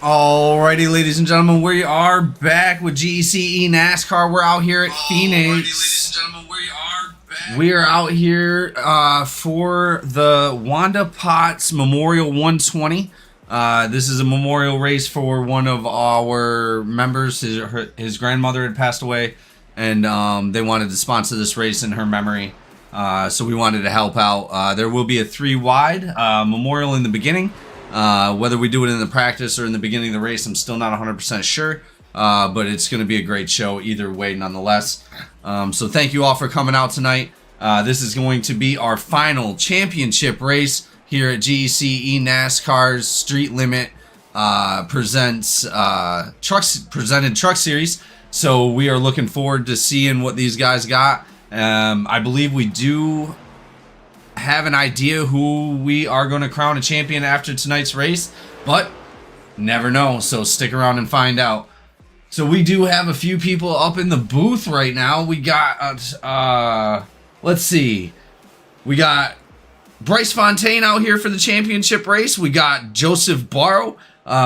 Alrighty, ladies and gentlemen, we are back with GEC NASCAR. We're out here at Phoenix. We are out here for the Wanda Potts Memorial 120. This is a memorial race for one of our members. His grandmother had passed away, and they wanted to sponsor this race in her memory. So we wanted to help out. There will be a 3-wide memorial in the beginning. Whether we do it in the practice or in the beginning of the race, I'm still not 100% sure. But it's going to be a great show either way, nonetheless. So thank you all for coming out tonight. This is going to be our final championship race here at GEC NASCAR's Street Limit presents presented Truck Series. So we are looking forward to seeing what these guys got. I believe we do have an idea who we are going to crown a champion after tonight's race, but never know, so stick around and find out. So we do have a few people up in the booth right now. We got let's see, we got Bryce Fontaine out here for the championship race. We got Joseph Barrow,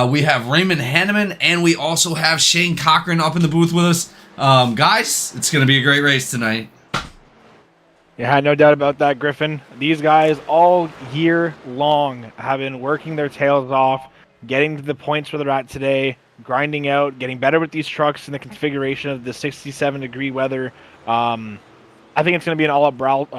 we have Raymond Hanneman, and we also have Shane Cochran up in the booth with us. Guys, it's going to be a great race tonight. Yeah, no doubt about that, Griffin. These guys all year long have been working their tails off, getting to the points where they're at today, grinding out, getting better with these trucks in the configuration of the 67-degree weather. I think it's going to be an all-out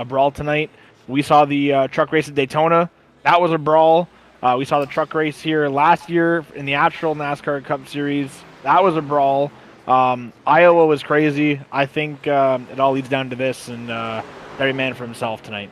brawl tonight. We saw the truck race at Daytona. That was a brawl. We saw the truck race here last year in the actual NASCAR Cup Series. That was a brawl. Iowa was crazy. I think it all leads down to this, and every man for himself tonight.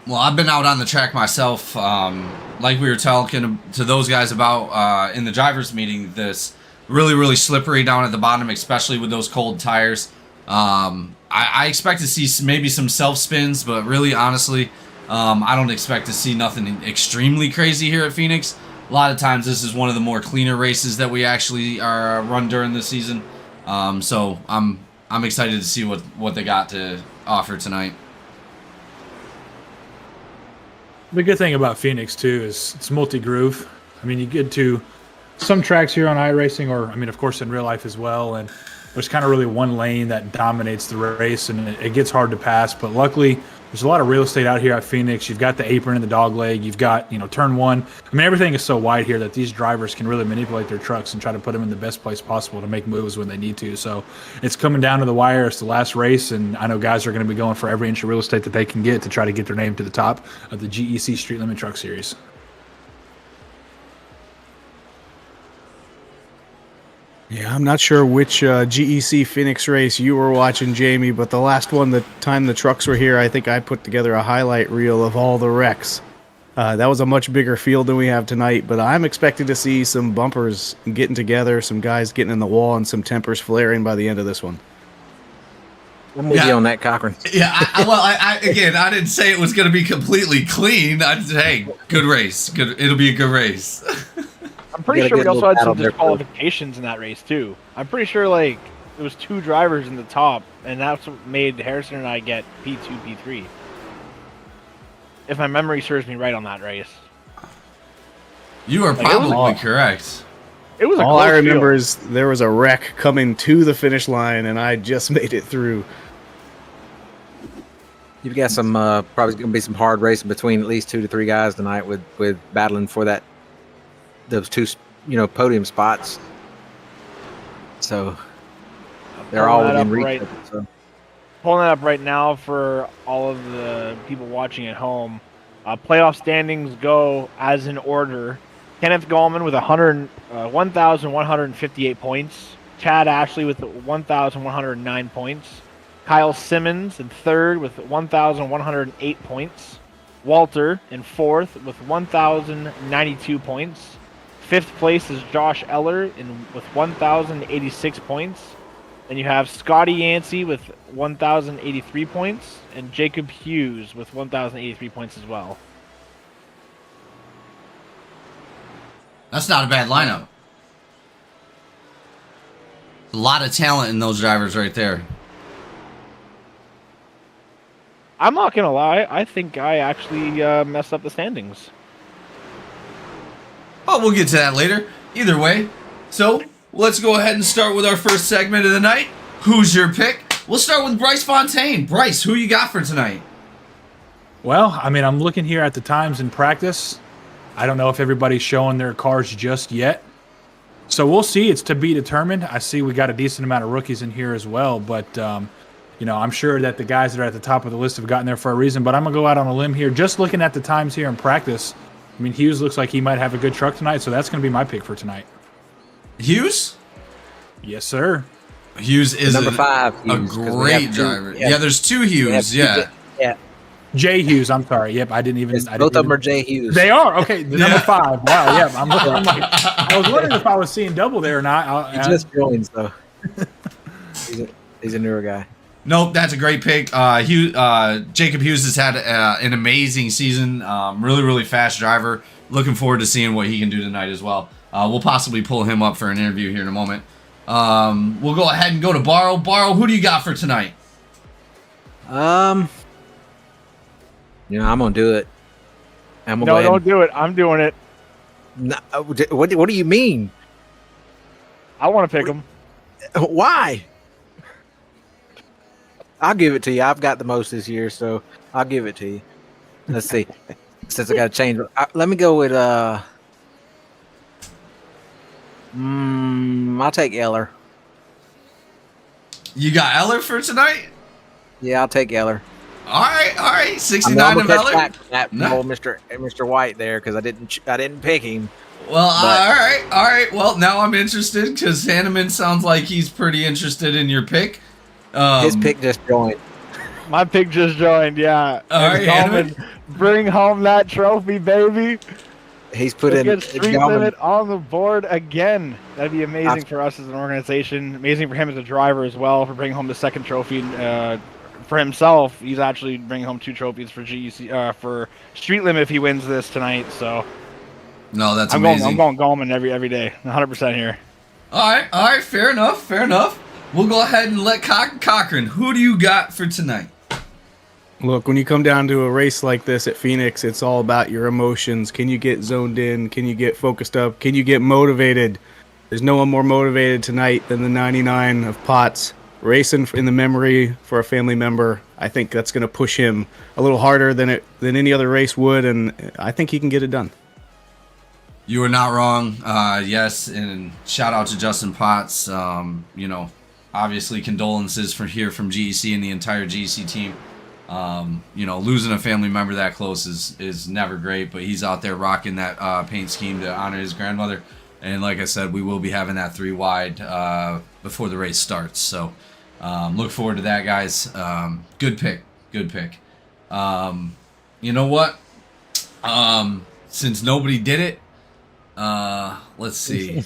Well, I've been out on the track myself. Like we were talking to those guys about in the drivers' meeting, this really slippery down at the bottom, especially with those cold tires. I expect to see maybe some self-spins, but really, honestly, I don't expect to see nothing extremely crazy here at Phoenix. A lot of times, this is one of the more cleaner races that we actually run during the season. So I'm excited to see what they got to offer tonight. The good thing about Phoenix too is it's multi-groove. I mean, you get to some tracks here on iRacing, or I mean, of course, in real life as well, and there's kind of really one lane that dominates the race, and it gets hard to pass. But luckily, there's a lot of real estate out here at Phoenix. You've got the apron and the dog leg. You've got, turn one. I mean, everything is so wide here that these drivers can really manipulate their trucks and try to put them in the best place possible to make moves when they need to. So it's coming down to the wire. It's the last race, and I know guys are going to be going for every inch of real estate that they can get to try to get their name to the top of the GEC Street Limit Truck Series. Yeah, I'm not sure which GEC Phoenix race you were watching, Jamie, but the last one, the time the trucks were here, I think I put together a highlight reel of all the wrecks. That was a much bigger field than we have tonight, but I'm expecting to see some bumpers getting together, some guys getting in the wall, and some tempers flaring by the end of this one. I'm with you on that, Cochran. Yeah, I didn't say it was going to be completely clean. I just, hey, good race. It'll be a good race. I'm pretty sure we also had some disqualifications in that race, too. I'm pretty sure, there was 2 drivers in the top, and that's what made Harrison and I get P2, P3. If my memory serves me right on that race. You are probably correct. It was all I remember is there was a wreck coming to the finish line, and I just made it through. You've got some probably going to be some hard racing between at least 2 to 3 guys tonight with battling for those 2 podium spots. So they're all within reach. So. Pulling that up right now for all of the people watching at home. Playoff standings go as in order. Kenneth Gallman with 1,158 points. Chad Ashley with 1,109 points. Kyle Simmons in third with 1,108 points. Walter in fourth with 1,092 points. Fifth place is Josh Eller with 1,086 points. Then you have Scotty Yancey with 1,083 points, and Jacob Hughes with 1,083 points as well. That's not a bad lineup. A lot of talent in those drivers right there. I'm not going to lie. I think I actually messed up the standings. Well, we'll get to that later. Either way. So, let's go ahead and start with our first segment of the night. Who's your pick? We'll start with Bryce Fontaine. Bryce, who you got for tonight? Well, I mean, I'm looking here at the times in practice. I don't know if everybody's showing their cars just yet. So we'll see. It's to be determined. I see we got a decent amount of rookies in here as well. But, you know, I'm sure that the guys that are at the top of the list have gotten there for a reason. But I'm going to go out on a limb here. Just looking at the times here in practice, I mean, Hughes looks like he might have a good truck tonight. So that's going to be my pick for tonight. Hughes? Yes, sir. Hughes is Number 5. a Hughes, 'cause we great have driver. two- Yeah, there's 2 Hughes. Yeah. Yeah. Jay Hughes. I'm sorry. Yep, I didn't even. Both of them are Jay Hughes. They are okay. The number Yeah. 5. Wow. Yeah. I'm like, I was wondering if I was seeing double there or not. He just joined, so he's a newer guy. Nope, that's a great pick. Jacob Hughes has had an amazing season. Really, really fast driver. Looking forward to seeing what he can do tonight as well. We'll possibly pull him up for an interview here in a moment. We'll go ahead and go to Barrow. Barrow, who do you got for tonight? You know, I'm gonna do it. I'm gonna No, go ahead don't do it. I'm doing it. No, what do you mean? I want to pick him. Why? I'll give it to you. I've got the most this year, so I'll give it to you. Let's see. Since I got to change, let me go with I'll take Eller. You got Eller for tonight? Yeah, I'll take Eller. All right. I'm 69 of Eller. That No. old Mr. White there because I didn't pick him. Well, But- all right. Well, now I'm interested because Hanneman sounds like he's pretty interested in your pick. His pick just joined. My pick just joined. Yeah. All right, Gallman, bring home that trophy, baby. He's put Let's in. get Street Limit on the board again. That'd be amazing for us as an organization. Amazing for him as a driver as well for bringing home the second trophy. For himself, he's actually bringing home 2 trophies for GEC for Street Limit if he wins this tonight. So No, that's I'm amazing. going Gallman every day, 100% here. All right. Fair enough. We'll go ahead and let Cochran. Who do you got for tonight? Look, when you come down to a race like this at Phoenix, it's all about your emotions. Can you get zoned in? Can you get focused up? Can you get motivated? There's no one more motivated tonight than the 99 of Potts. Racing in the memory for a family member. I think that's going to push him a little harder than any other race would, and I think he can get it done. You are not wrong. Yes, and shout out to Justin Potts. You know, obviously condolences from GEC and the entire GEC team. You know, losing a family member that close is never great, but he's out there rocking that paint scheme to honor his grandmother. And like I said, we will be having that 3 wide before the race starts. So look forward to that, guys. Good pick. You know what? Since nobody did it, let's see.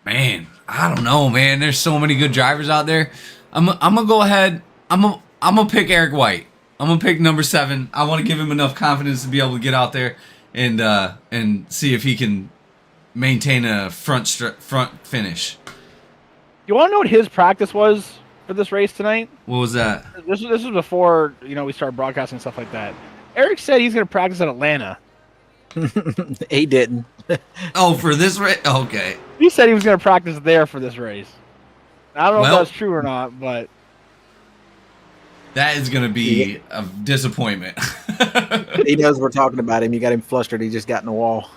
Man, I don't know, man. There's so many good drivers out there. I'm gonna go ahead. I'm gonna pick Eric White. I'm gonna pick number 7. I want to give him enough confidence to be able to get out there and see if he can maintain a front finish. You want to know what his practice was for this race tonight? What was that? This was before we started broadcasting stuff like that. Eric said he's going to practice at Atlanta. He didn't. Oh, for this race? Okay. He said he was going to practice there for this race. I don't know Well- if that's true or not, but That is going to be a disappointment. He knows we're talking about him. You got him flustered. He just got in the wall.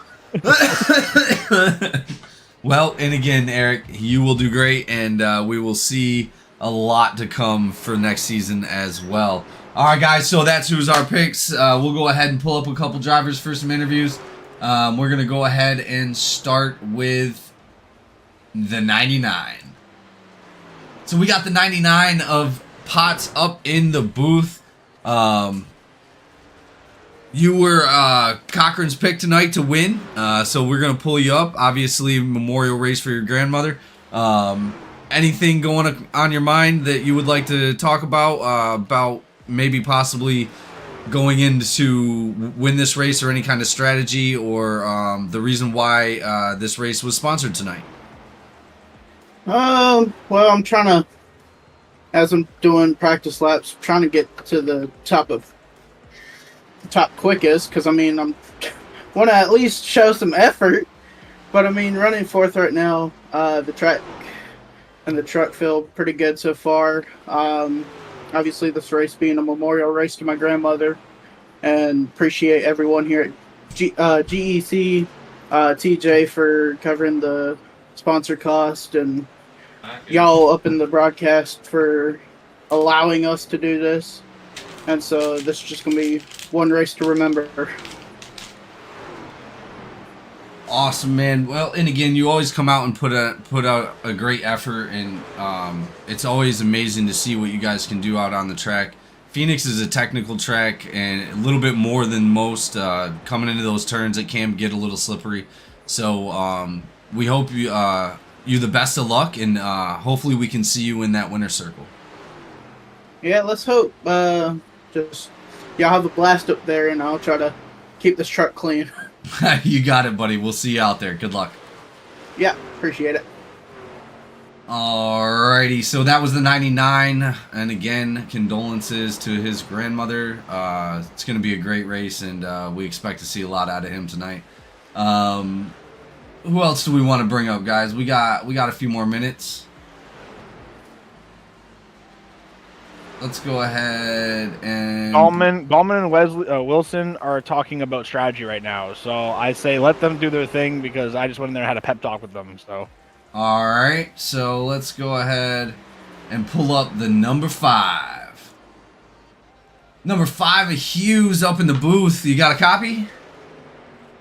Well, and again, Eric, you will do great, and we will see a lot to come for next season as well. All right, guys, so that's who's our picks. We'll go ahead and pull up a couple drivers for some interviews. We're going to go ahead and start with the 99. So we got the 99 of Potts up in the booth. You were Cochran's pick tonight to win, so we're going to pull you up. Obviously, memorial race for your grandmother. Anything going on your mind that you would like to talk about maybe possibly going into win this race, or any kind of strategy, or the reason why this race was sponsored tonight? Well, I'm trying to as I'm doing practice laps, trying to get to the top quickest, because I mean I'm want to at least show some effort. But I mean, running fourth right now, the track and the truck feel pretty good so far. Obviously, this race being a memorial race to my grandmother, and appreciate everyone here at GEC, TJ for covering the sponsor cost, and y'all up in the broadcast for allowing us to do this. And so this is just going to be one race to remember. Awesome, man. Well, and again, you always come out and put out a great effort, and it's always amazing to see what you guys can do out on the track. Phoenix is a technical track, and a little bit more than most. Coming into those turns, it can get a little slippery. So we hope you the best of luck, and hopefully we can see you in that winner's circle. Yeah, let's hope. Just y'all have a blast up there, and I'll try to keep this truck clean. You got it, buddy. We'll see you out there. Good luck. Yeah, appreciate it. Alrighty, so that was the 99, and again, condolences to his grandmother. It's going to be a great race, and we expect to see a lot out of him tonight. Who else do we want to bring up, guys? We got a few more minutes. Let's go ahead and... Ballman and Wilson are talking about strategy right now, so I say let them do their thing, because I just went in there and had a pep talk with them. So, all right, so let's go ahead and pull up the number 5. Number 5 of Hughes up in the booth. You got a copy?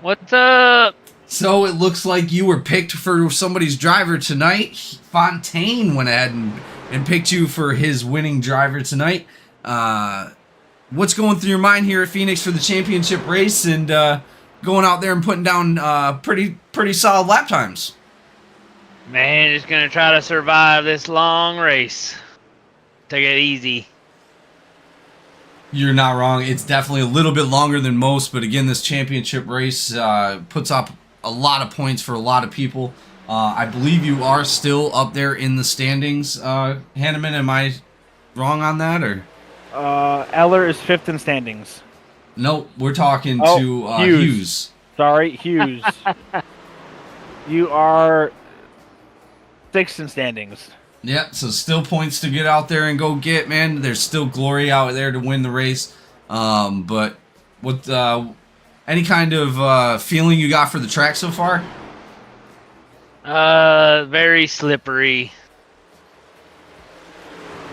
What's up? So it looks like you were picked for somebody's driver tonight. Fontaine went ahead and picked you for his winning driver tonight. What's going through your mind here at Phoenix for the championship race, and going out there and putting down pretty solid lap times? Man, just gonna try to survive this long race. Take it easy. You're not wrong. It's definitely a little bit longer than most, but again, this championship race puts up a lot of points for a lot of people. I believe you are still up there in the standings, Hanneman. Am I wrong on that, or? Eller is 5th in standings. Nope, we're talking to Hughes. Sorry, Hughes. You are 6th in standings. Yeah, so still points to get out there and go get, man. There's still glory out there to win the race. But what any kind of feeling you got for the track so far? Very slippery.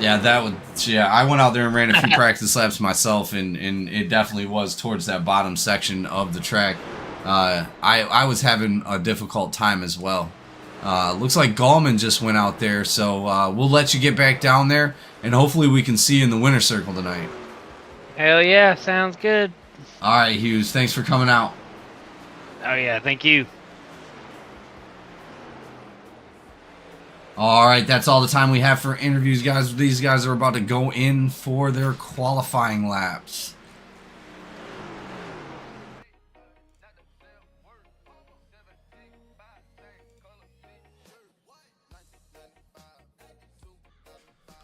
Yeah, I went out there and ran a few practice laps myself, and it definitely was towards that bottom section of the track. I was having a difficult time as well. Looks like Gallman just went out there, so we'll let you get back down there, and hopefully we can see you in the winner's circle tonight. Hell yeah, sounds good. All right, Hughes, thanks for coming out. Oh yeah, thank you. All right, that's all the time we have for interviews, guys. These guys are about to go in for their qualifying laps.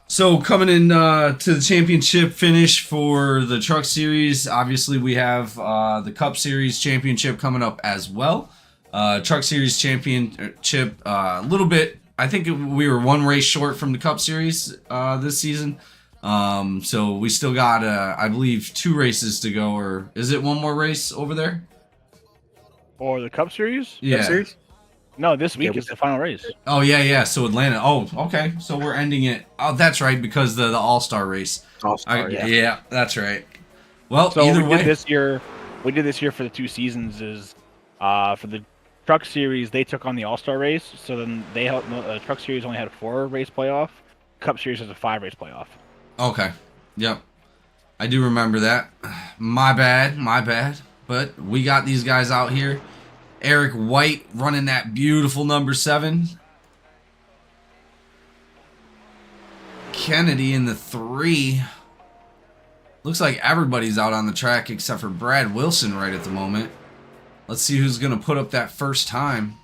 So coming in to the championship finish for the Truck Series, obviously we have the Cup Series Championship coming up as well. Truck Series Championship, a little bit, I think we were one race short from the Cup Series this season. So we still got, I believe, 2 races to go, or is it one more race over there? Or the Cup Series? Yeah. Cup Series? No, this week is the final race. Oh, yeah. So Atlanta. Oh, okay. So we're ending it. Oh, that's right, because the All-Star race. All-Star, yeah, that's right. Well, So either we way. did this year for the 2 seasons is for the Truck Series, they took on the All-Star race, so then Truck Series only had a 4-race playoff. Cup Series has a 5-race playoff. Okay. Yep. I do remember that. My bad. But we got these guys out here. Eric White running that beautiful number 7. Kennedy in the 3. Looks like everybody's out on the track except for Brad Wilson right at the moment. Let's see who's going to put up that first time.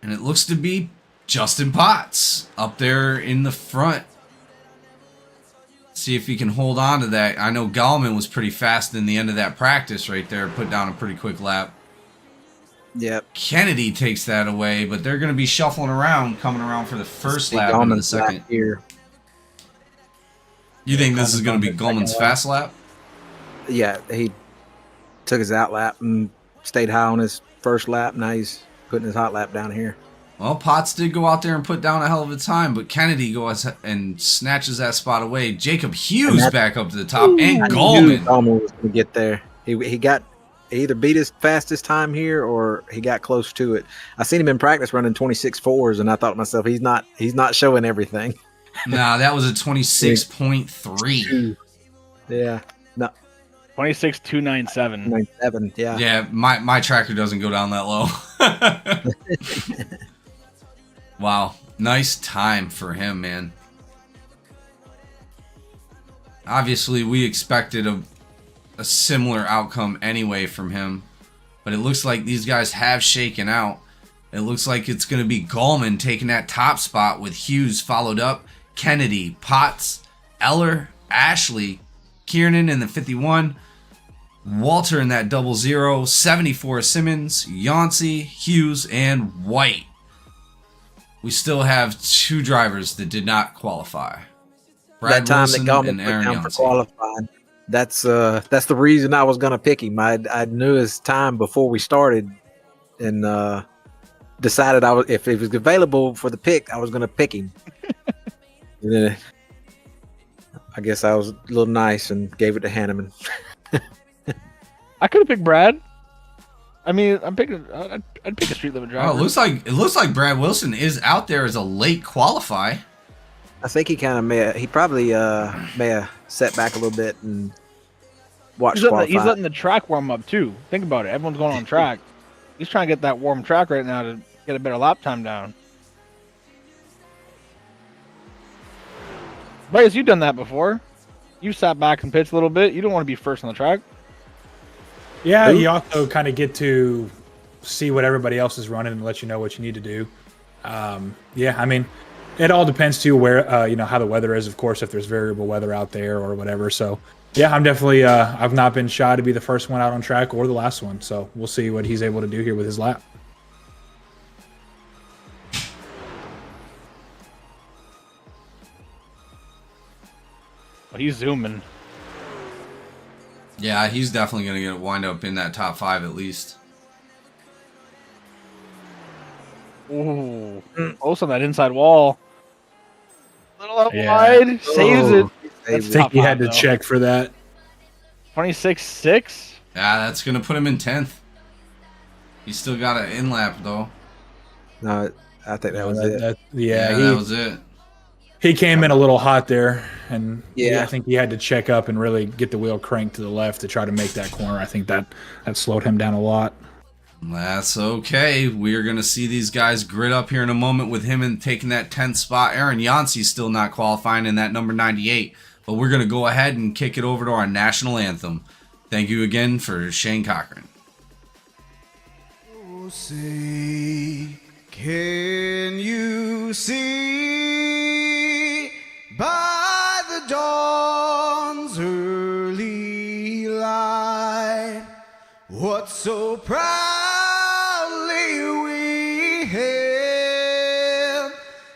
And it looks to be Justin Potts up there in the front. See if he can hold on to that. I know Gallman was pretty fast in the end of that practice right there. Put down a pretty quick lap. Yep. Kennedy takes that away, but they're going to be shuffling around, coming around for the first lap and the second. Here. You think this is going to be Gallman's fast lap? Yeah, he took his out lap and stayed high on his first lap. Now he's putting his hot lap down here. Well, Potts did go out there and put down a hell of a time, but Kennedy goes and snatches that spot away. Jacob Hughes back up to the top, and Gallman. Gallman was going to get there. He either beat his fastest time here or he got close to it. I seen him in practice running 26.4s, and I thought to myself, he's not showing everything. Nah, that was a 26.3. Yeah. No. 26.297. 97, yeah. Yeah, my tracker doesn't go down that low. Wow, nice time for him, man. Obviously, we expected a similar outcome anyway from him, but it looks like these guys have shaken out. It looks like it's going to be Gallman taking that top spot with Hughes followed up, Kennedy, Potts, Eller, Ashley, Kiernan in the 51, Walter in that 00, 74 Simmons, Yancey, Hughes, and White. We still have 2 drivers that did not qualify. Brad that time Wilson that Gallman and put Aaron down for Yancey. qualifying, that's the reason I was going to pick him. I knew his time before we started, and decided if he was available for the pick, I was going to pick him. And then I guess I was a little nice and gave it to Hanneman. I could have picked Brad. I mean, I'd pick a street limit driver. Oh, it looks like Brad Wilson is out there as a late qualify. I think he kind of he probably may have set back a little bit and watched qualify. He's letting the track warm up too. Think about it. Everyone's going on track. He's trying to get that warm track right now to get a better lap time down. Bryce, you've done that before. You sat back and pitched a little bit. You don't want to be first on the track. Yeah, you also kind of get to see what everybody else is running and let you know what you need to do. Yeah, I mean, it all depends too where how the weather is, of course, if there's variable weather out there or whatever. So yeah, I'm definitely I've not been shy to be the first one out on track or the last one. So we'll see what he's able to do here with his lap. Well, he's zooming. Yeah, he's definitely going to wind up in that top 5 at least. Ooh. Also on that inside wall. Little up Yeah. wide. Saves it. I think he had to check for that. 26.6. Yeah, that's going to put him in 10th. He's still got an in lap though. No, I think that was it. That was it. He came in a little hot there, and Yeah. I think he had to check up and really get the wheel cranked to the left to try to make that corner. I think that slowed him down a lot. That's okay. We're going to see these guys grit up here in a moment with him and taking that 10th spot. Aaron Yancey's still not qualifying in that number 98, but we're going to go ahead and kick it over to our national anthem. Thank you again for Shane Cochran. Oh, say, can you see by the dawn's early light what so proudly we hailed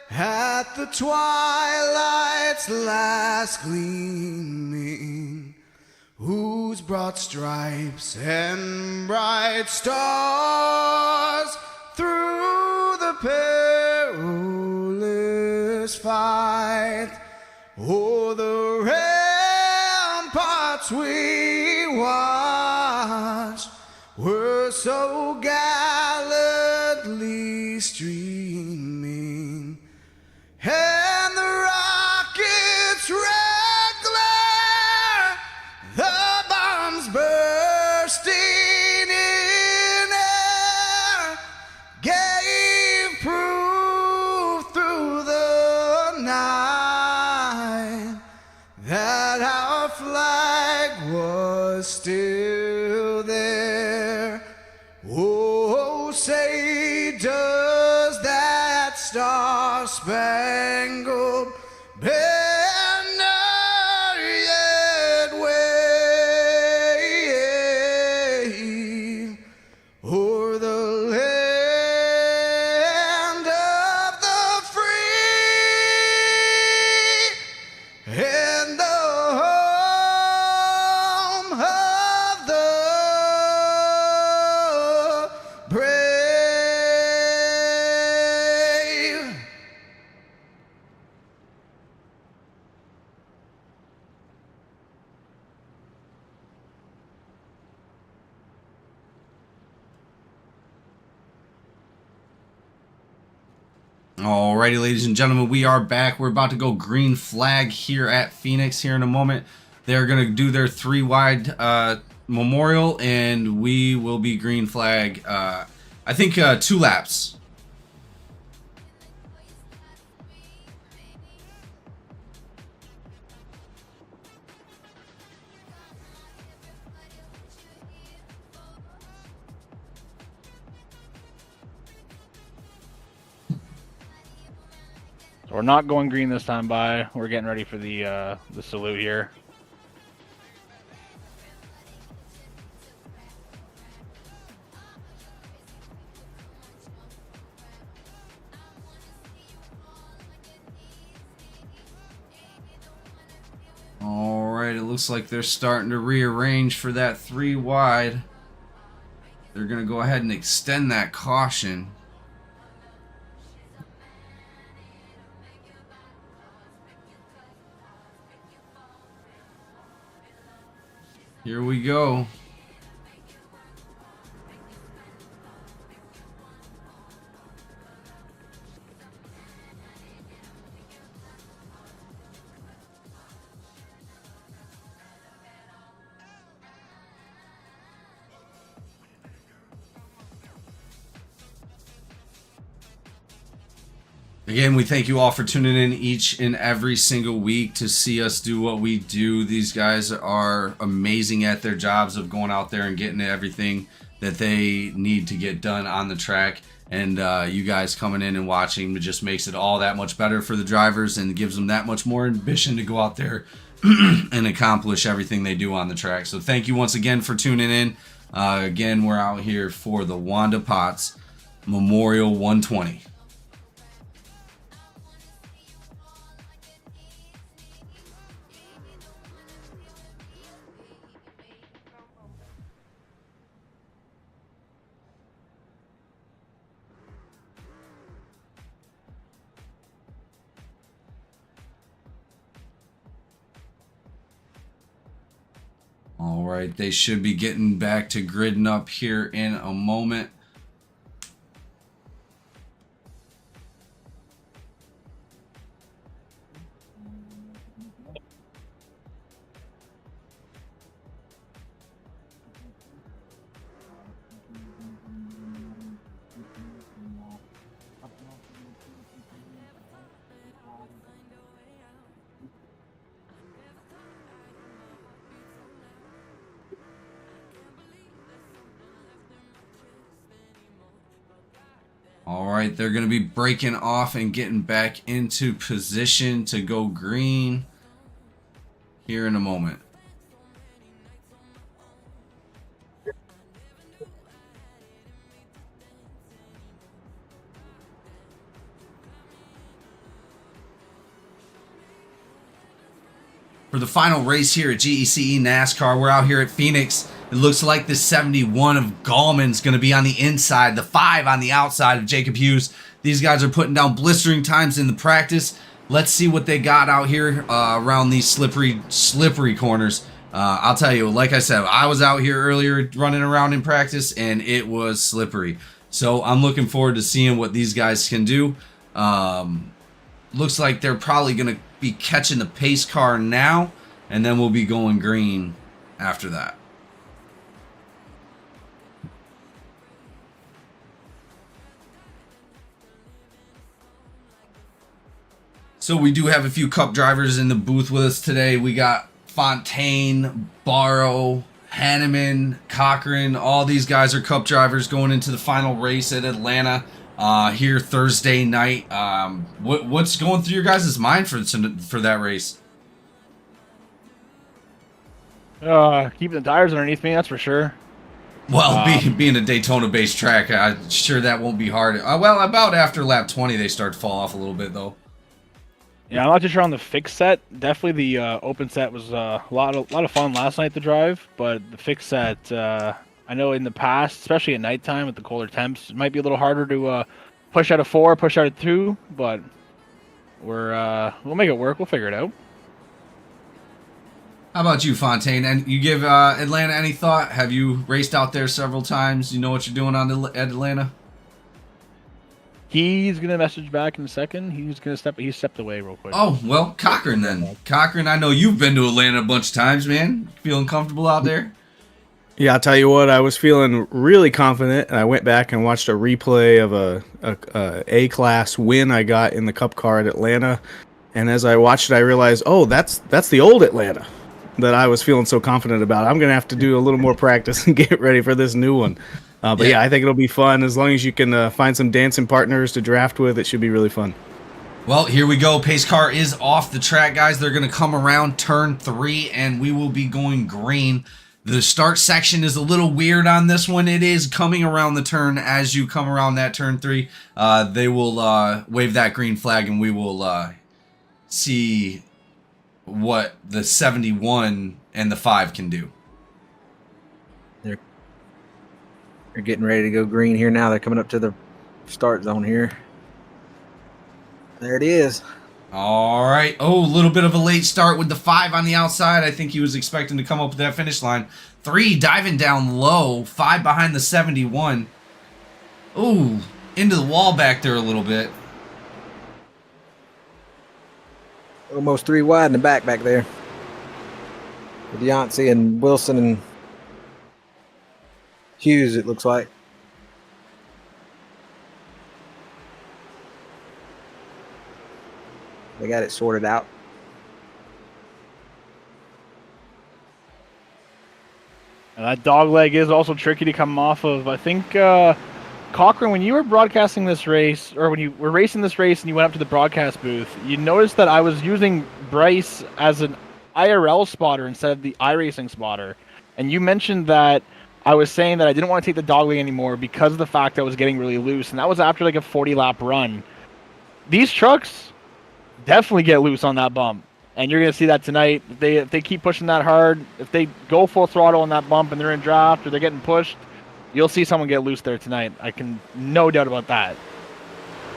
at the twilight's last gleaming, whose broad stripes and bright stars through the perilous fight o'er the ramparts we watched were so gallantly streaming, and the rocket's red glare, the bombs bursting in air, gave proof through the night that our flag was still there. Oh, say does star-spangled banner yet wave o'er the land of the free and the home of the brave. Alrighty, ladies and gentlemen, we are back. We're about to go green flag here at Phoenix here in a moment. They're going to do their 3 wide memorial, and we will be green flag, I think 2 laps. So we're not going green this time by. We're getting ready for the salute here. Alright, it looks like they're starting to rearrange for that 3 wide. They're going to go ahead and extend that caution. Here we go. Again, we thank you all for tuning in each and every single week to see us do what we do. These guys are amazing at their jobs of going out there and getting everything that they need to get done on the track. And you guys coming in and watching just makes it all that much better for the drivers and gives them that much more ambition to go out there and accomplish everything they do on the track. So thank you once again for tuning in. Again, we're out here for the Wanda Potts Memorial 120. All right, they should be getting back to gridding up here in a moment. All right, they're going to be breaking off and getting back into position to go green here in a moment. For the final race here at GEC NASCAR, we're out here at Phoenix. It looks like the 71 of Gallman's going to be on the inside, the 5 on the outside of Jacob Hughes. These guys are putting down blistering times in the practice. Let's see what they got out here around these slippery corners. I'll tell you, like I said, I was out here earlier running around in practice, and it was slippery. So I'm looking forward to seeing what these guys can do. Looks like they're probably going to be catching the pace car now, and then we'll be going green after that. So we do have a few cup drivers in the booth with us today. We got Fontaine, Barrow, Hanneman, Cochran. All these guys are cup drivers going into the final race at Atlanta. here Thursday night. What's going through your guys' mind for that race? Keeping the tires underneath me, that's for sure. Well, being a Daytona-based track, I'm sure that won't be hard. Well, about after lap 20, they start to fall off a little bit, though. Yeah, I'm not too sure on the fixed set. Definitely the open set was a lot of fun last night to drive, but the fixed set, I know in the past, especially at nighttime with the colder temps, it might be a little harder to push out of 4, push out of 2, but we'll make it work. We'll figure it out. How about you, Fontaine? And you give Atlanta any thought? Have you raced out there several times? You know what you're doing at Atlanta? He's gonna message back in a second. He stepped away real quick. Oh, well, Cochran then. Cochran, I know you've been to Atlanta a bunch of times, man. Feeling comfortable out there? Yeah, I'll tell you what, I was feeling really confident, and I went back and watched a replay of a A-class win I got in the Cup car at Atlanta, and as I watched it, I realized, oh, that's the old Atlanta that I was feeling so confident about. I'm going to have to do a little more practice and get ready for this new one. But yeah, I think it'll be fun. As long as you can find some dancing partners to draft with, it should be really fun. Well, here we go. Pace car is off the track, guys. They're going to come around turn 3, and we will be going green. The start section is a little weird on this one. It is coming around the turn. As you come around that turn 3, they will wave that green flag, and we will see what the 71 and the 5 can do. They're getting ready to go green here now. They're coming up to the start zone here. There it is. All right. Oh, a little bit of a late start with the 5 on the outside. I think he was expecting to come up with that finish line. 3 diving down low. 5 behind the 71. Ooh, into the wall back there a little bit. Almost 3 wide in the back there. With Yancey and Wilson and Hughes, it looks like. They got it sorted out. And that dog leg is also tricky to come off of. I think, Cochran, when you were broadcasting this race, or when you were racing this race and you went up to the broadcast booth, you noticed that I was using Bryce as an IRL spotter instead of the iRacing spotter. And you mentioned that I was saying that I didn't want to take the dog leg anymore because of the fact that I was getting really loose. And that was after like a 40-lap run. These trucks definitely get loose on that bump. And you're going to see that tonight. If they keep pushing that hard, if they go full throttle on that bump and they're in draft or they're getting pushed, you'll see someone get loose there tonight. I can no doubt about that.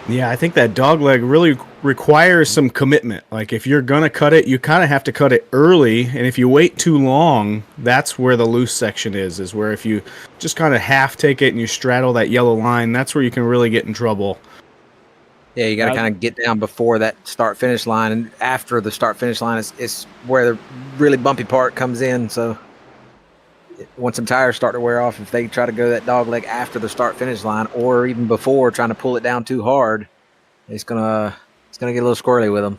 Yeah, I think that dog leg really requires some commitment. Like if you're going to cut it, you kind of have to cut it early. And if you wait too long, that's where the loose section is where if you just kind of half take it and you straddle that yellow line, that's where you can really get in trouble. Yeah, you got to kind of get down before that start-finish line, and after the start-finish line is where the really bumpy part comes in. So once some tires start to wear off, if they try to go that dog leg after the start-finish line, or even before trying to pull it down too hard, it's gonna get a little squirrely with them.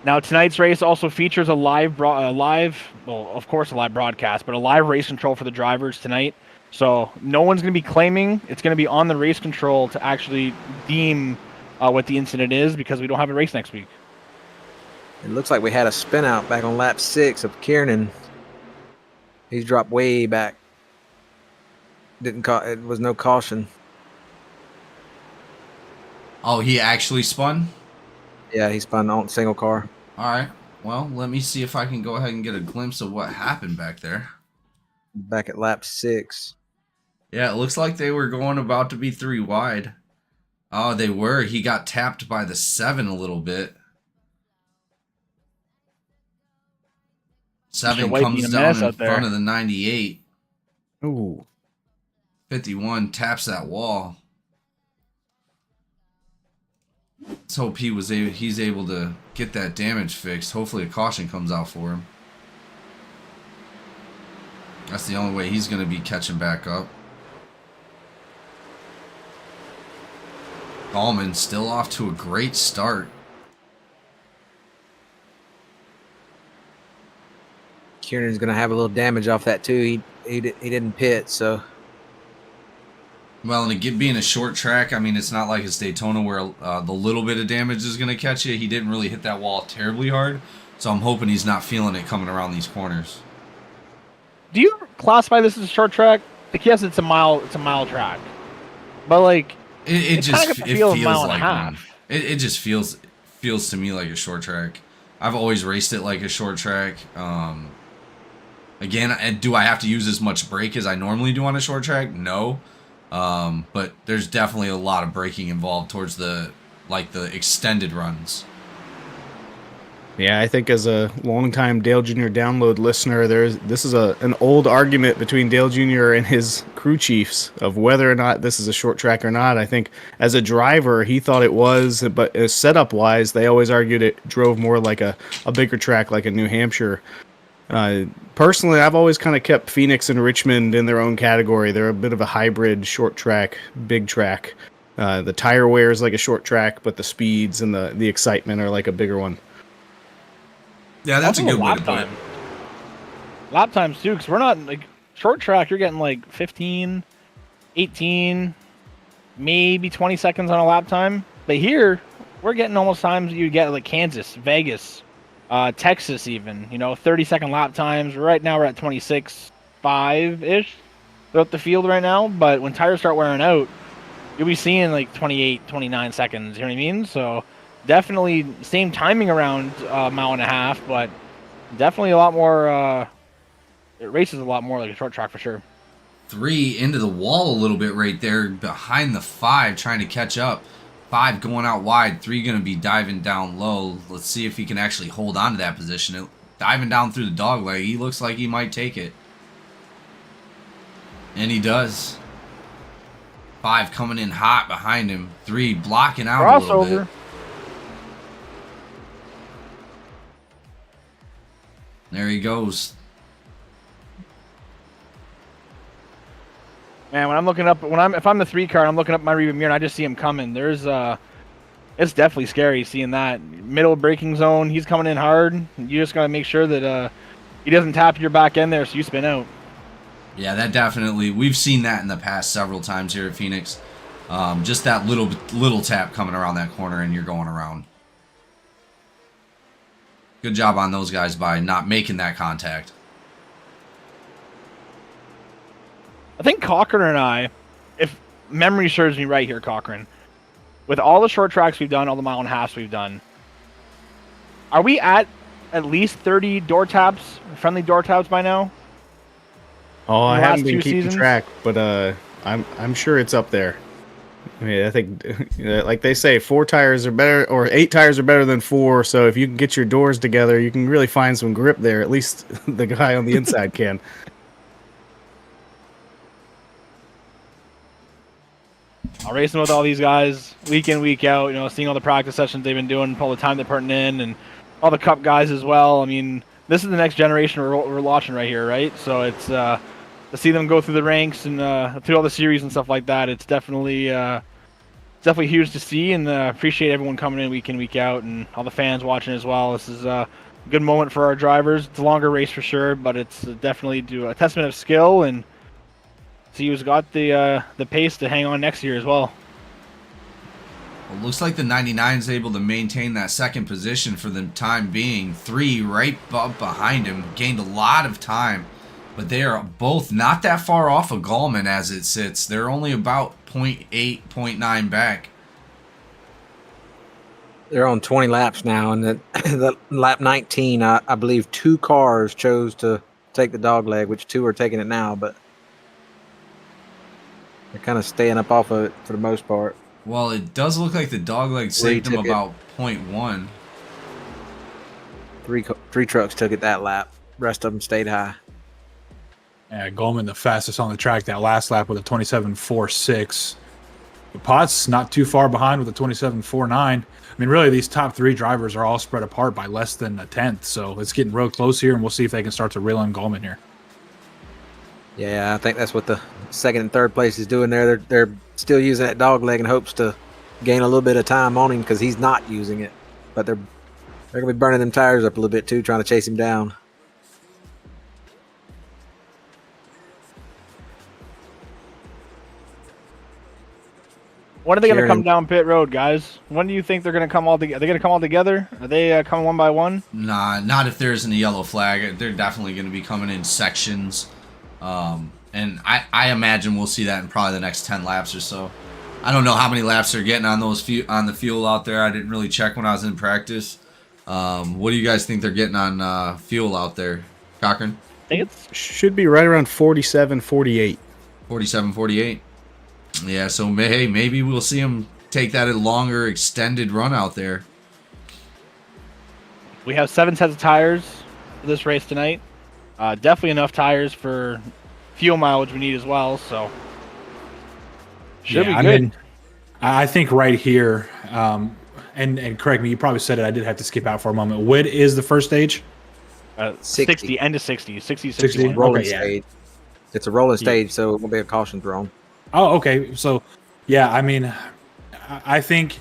Now tonight's race also features a live broadcast, but a live race control for the drivers tonight. So no one's going to be claiming. It's going to be on the race control to actually deem what the incident is, because we don't have a race next week. It looks like we had a spin out back on lap 6 of Kiernan. He's dropped way back. It was no caution. Oh, he actually spun? Yeah, he spun on single car. All right. Well, let me see if I can go ahead and get a glimpse of what happened back there. Back at lap 6. Yeah, it looks like they were going about to be 3 wide. Oh, they were. He got tapped by the 7 a little bit. 7 comes down in front of the 98. Ooh. 51 taps that wall. Let's hope he's able to get that damage fixed. Hopefully a caution comes out for him. That's the only way he's going to be catching back up. Gallman still off to a great start. Kiernan's going to have a little damage off that too. He didn't pit, so Well, and being a short track, I mean, it's not like it's Daytona where the little bit of damage is going to catch you. He didn't really hit that wall terribly hard, so I'm hoping he's not feeling it coming around these corners. Do you classify this as a short track? Like, yes, it's a mile track, but like It just it feels a mile and a like half. one. It just feels to me like a short track. I've always raced it like a short track. Again, do I have to use as much brake as I normally do on a short track? No. But there's definitely a lot of braking involved towards the extended runs. Yeah, I think as a longtime Dale Jr. download listener, this is an old argument between Dale Jr. and his crew chiefs of whether or not this is a short track or not. I think as a driver, he thought it was, but as setup-wise, they always argued it drove more like a bigger track like a New Hampshire. Personally, I've always kind of kept Phoenix and Richmond in their own category. They're a bit of a hybrid short track, big track. The tire wear is like a short track, but the speeds and the excitement are like a bigger one. Yeah, that's a Also good way to put it. time. Lap times too, because we're not like short track. You're getting like 15, 18, maybe 20 seconds on a lap time. But here, we're getting almost times you get like Kansas, Vegas, Texas even. 30-second lap times. Right now we're at 26.5-ish throughout the field right now. But when tires start wearing out, you'll be seeing like 28, 29 seconds. You know what I mean? So definitely same timing around a mile and a half, but definitely a lot more. It races a lot more like a short track for sure. 3 into the wall a little bit right there behind the 5 trying to catch up. 5 going out wide, 3 going to be diving down low. Let's see if he can actually hold on to that position. Diving down through the dog leg, he looks like he might take it. And he does. 5 coming in hot behind him. 3 blocking out a little bit. There he goes. Man, when I'm looking up, if I'm the 3 car, I'm looking up my rearview mirror and I just see him coming. It's definitely scary seeing that middle braking zone. He's coming in hard. You just gotta make sure that he doesn't tap your back end there, so you spin out. Yeah, that definitely. We've seen that in the past several times here at Phoenix. Just that little tap coming around that corner, and you're going around. Good job on those guys by not making that contact. I think Cochran and I, if memory serves me right here, Cochran, with all the short tracks we've done, all the mile and a halves we've done, are we at least 30 door taps, friendly door taps by now? Oh, I haven't been 2 keeping seasons? track, but I'm sure it's up there. I mean, I think, like they say, 4 tires are better, or 8 tires are better than 4. So if you can get your doors together, you can really find some grip there. At least the guy on the inside can. I'm racing with all these guys week in, week out, seeing all the practice sessions they've been doing, all the time they're putting in, and all the cup guys as well. I mean, this is the next generation we're watching right here, right? So it's to see them go through the ranks and through all the series and stuff like that. It's definitely huge to see, and appreciate everyone coming in, week out, and all the fans watching as well. This is a good moment for our drivers. It's a longer race for sure, but it's definitely a testament of skill, and see who's got the pace to hang on next year as well. Well, looks like the 99 is able to maintain that second position for the time being. 3 right up behind him. Gained a lot of time. But they are both not that far off of Gallman as it sits. They're only about 0.8, 0.9 back. They're on 20 laps now, and the lap 19, I believe 2 cars chose to take the dog leg, which 2 are taking it now, but they're kind of staying up off of it for the most part. Well, it does look like the dog leg saved him about 0.1. 3 trucks took it that lap. Rest of them stayed high. Yeah, Goldman the fastest on the track that last lap with a 27.46. The Potts not too far behind with a 27.49. I mean, really, these top 3 drivers are all spread apart by less than a tenth. So it's getting real close here, and we'll see if they can start to reel in Goldman here. Yeah, I think that's what the second and third place is doing there. They're still using that dog leg in hopes to gain a little bit of time on him because he's not using it. But they're going to be burning them tires up a little bit too, trying to chase him down. When are they going to come Kieran- down pit road, guys? When do you think they're going to come all together? Are they going to come all together? Are they coming one by one? Nah, not if there isn't a yellow flag. They're definitely going to be coming in sections. And I imagine we'll see that in probably the next 10 laps or so. I don't know how many laps they're getting on those on the fuel out there. I didn't really check when I was in practice. What do you guys think they're getting on fuel out there, Cochran? I think it's Should be right around 47, 48. 47, 48. Yeah, so hey, maybe we'll see them take that a longer, extended run out there. We have 7 sets of tires for this race tonight. Definitely enough tires for fuel mileage we need as well. So should be good. I mean, I think right here, and correct me, you probably said it. I did have to skip out for a moment. What is the first stage? 60, end of 60, 60, 60. 61. rolling Okay, yeah. stage. It's a rolling stage, so it won't be a caution thrown. Oh, okay. So, yeah, I mean, I think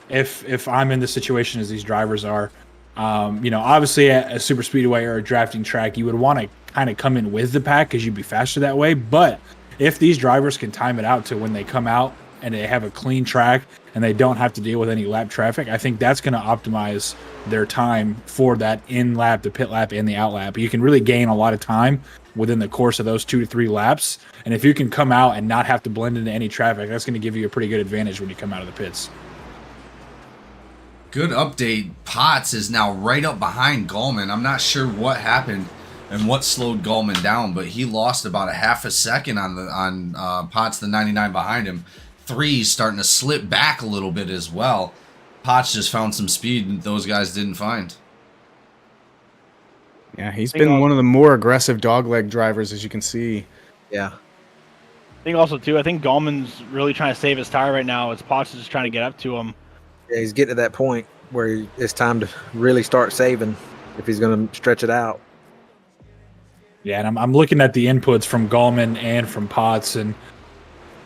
if I'm in the situation as these drivers are, obviously at a super speedway or a drafting track, you would want to kind of come in with the pack because you'd be faster that way. But if these drivers can time it out to when they come out and they have a clean track and they don't have to deal with any lap traffic, I think that's going to optimize their time for that in lap, the pit lap, and the out lap. You can really gain a lot of time within the course of those 2 to 3 laps. And if you can come out and not have to blend into any traffic, that's going to give you a pretty good advantage when you come out of the pits. Good update. Potts is now right up behind Gallman. I'm not sure what happened and what slowed Gallman down, but he lost about a half a second on Potts, the 99 behind him. 3's starting to slip back a little bit as well. Potts just found some speed those guys didn't find. Yeah, he's been one of the more aggressive dogleg drivers, as you can see. Yeah. I think also, too, I think Gallman's really trying to save his tire right now. It's Potts is just trying to get up to him. Yeah, he's getting to that point where it's time to really start saving if he's going to stretch it out. Yeah, and I'm looking at the inputs from Gallman and from Potts, and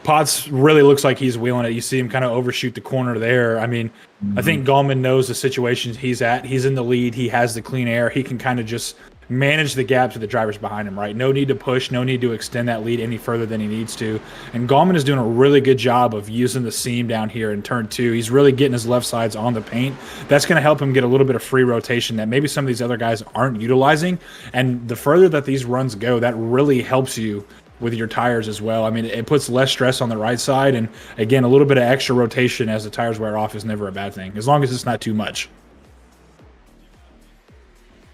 Potts really looks like he's wheeling it. You see him kind of overshoot the corner there. I mean, I think Gallman knows the situation he's at. He's in the lead. He has the clean air. He can kind of just manage the gap to the drivers behind him, right? No need to push, no need to extend that lead any further than he needs to. And Gallman is doing a really good job of using the seam down here in turn 2. He's really getting his left sides on the paint. That's going to help him get a little bit of free rotation that maybe some of these other guys aren't utilizing. And the further that these runs go, that really helps you with your tires as well. I mean, it puts less stress on the right side. And again, a little bit of extra rotation as the tires wear off is never a bad thing, as long as it's not too much.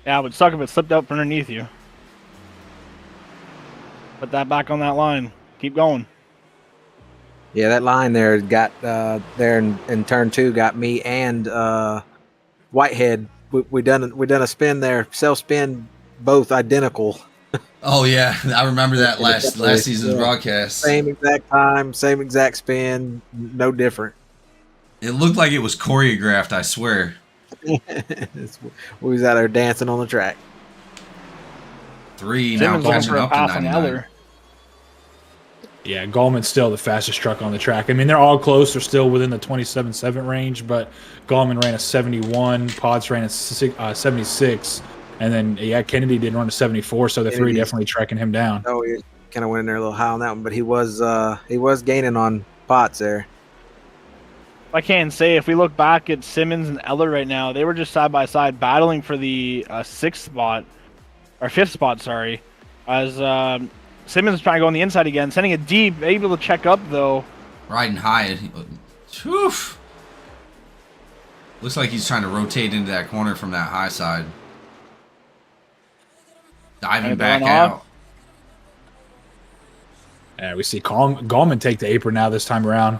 Yeah, it would suck if it slipped out from underneath you. Put that back on that line. Keep going. Yeah, that line there got there in turn 2 got me and Whitehead. We done a spin there, self spin, both identical. Oh yeah, I remember that last season's broadcast. Same exact time, same exact spin, no different. It looked like it was choreographed, I swear. We was out there dancing on the track. 3 now Simmons going catching for a up to pass on 99. Eller. Yeah, Gallman's still the fastest truck on the track. I mean, they're all close. They're still within the 27.7 range, but Gallman ran a 71, Potts ran a 76, and then, Kennedy did run a 74, so the 3 definitely tracking him down. Oh, he kind of went in there a little high on that one, but he was gaining on Potts there. I can say, if we look back at Simmons and Eller right now, they were just side by side battling for the 5th spot, sorry. As Simmons is trying to go on the inside again, sending it deep, able to check up though. Riding high. Oof. Looks like he's trying to rotate into that corner from that high side. Diving back out. Yeah, we see Gallman take the apron now this time around.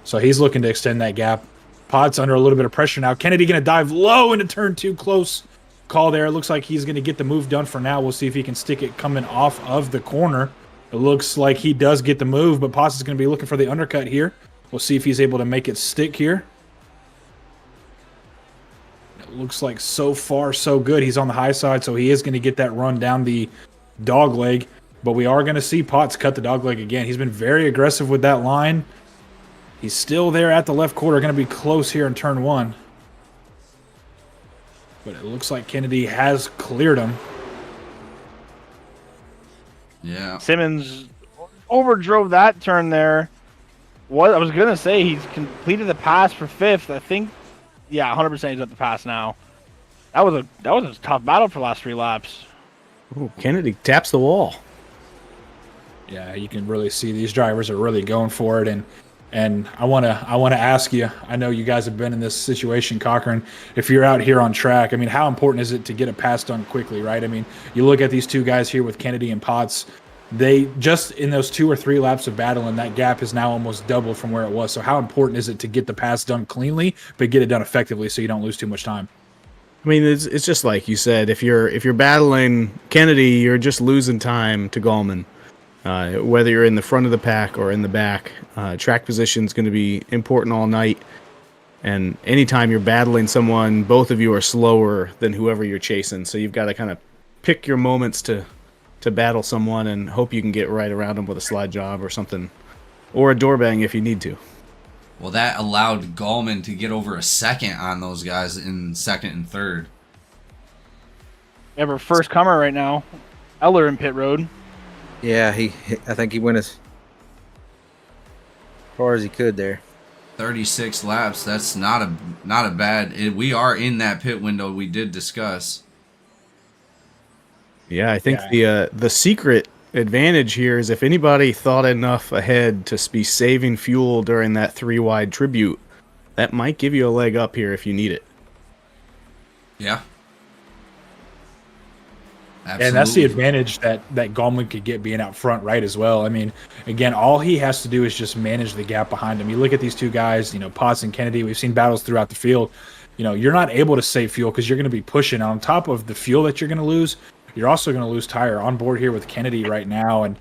So he's looking to extend that gap. Potts under a little bit of pressure now. Kennedy going to dive low into turn 2, close call there. It looks like he's going to get the move done for now. We'll see if he can stick it coming off of the corner. It looks like he does get the move, but Potts is going to be looking for the undercut here. We'll see if he's able to make it stick here. It looks like so far so good. He's on the high side, so he is going to get that run down the dog leg. But we are going to see Potts cut the dog leg again. He's been very aggressive with that line. He's still there at the left quarter, going to be close here in turn 1. But it looks like Kennedy has cleared him. Yeah. Simmons overdrove that turn there. What I was gonna say, he's completed the pass for 5th. I think, yeah, 100% he's at the pass now. That was a tough battle for the last 3 laps. Ooh, Kennedy taps the wall. Yeah, you can really see these drivers are really going for it, and I wanna ask you. I know you guys have been in this situation, Cochran. If you're out here on track, I mean, how important is it to get a pass done quickly, right? I mean, you look at these two guys here with Kennedy and Potts. They just in those 2 or 3 laps of battle, and that gap is now almost doubled from where it was. So, how important is it to get the pass done cleanly, but get it done effectively, so you don't lose too much time? I mean, it's just like you said. If you're battling Kennedy, you're just losing time to Gallman. Whether you're in the front of the pack or in the back, track position is going to be important all night. And anytime you're battling someone, both of you are slower than whoever you're chasing. So you've got to kind of pick your moments to battle someone and hope you can get right around them with a slide job or something, or a door bang if you need to. Well, that allowed Gallman to get over a second on those guys in second and third. We have our first comer right now, Eller in pit road. Yeah, I think he went as far as he could there. 36 laps. That's not a bad. We are in that pit window we did discuss. Yeah, I think the secret advantage here is if anybody thought enough ahead to be saving fuel during that 3 wide tribute, that might give you a leg up here if you need it. Yeah. Absolutely. And that's the advantage that Gallman could get being out front, right, as well. I mean, again, all he has to do is just manage the gap behind him. You look at these two guys, Potts and Kennedy. We've seen battles throughout the field. You're not able to save fuel because you're going to be pushing. On top of the fuel that you're going to lose, you're also going to lose tire. On board here with Kennedy right now, and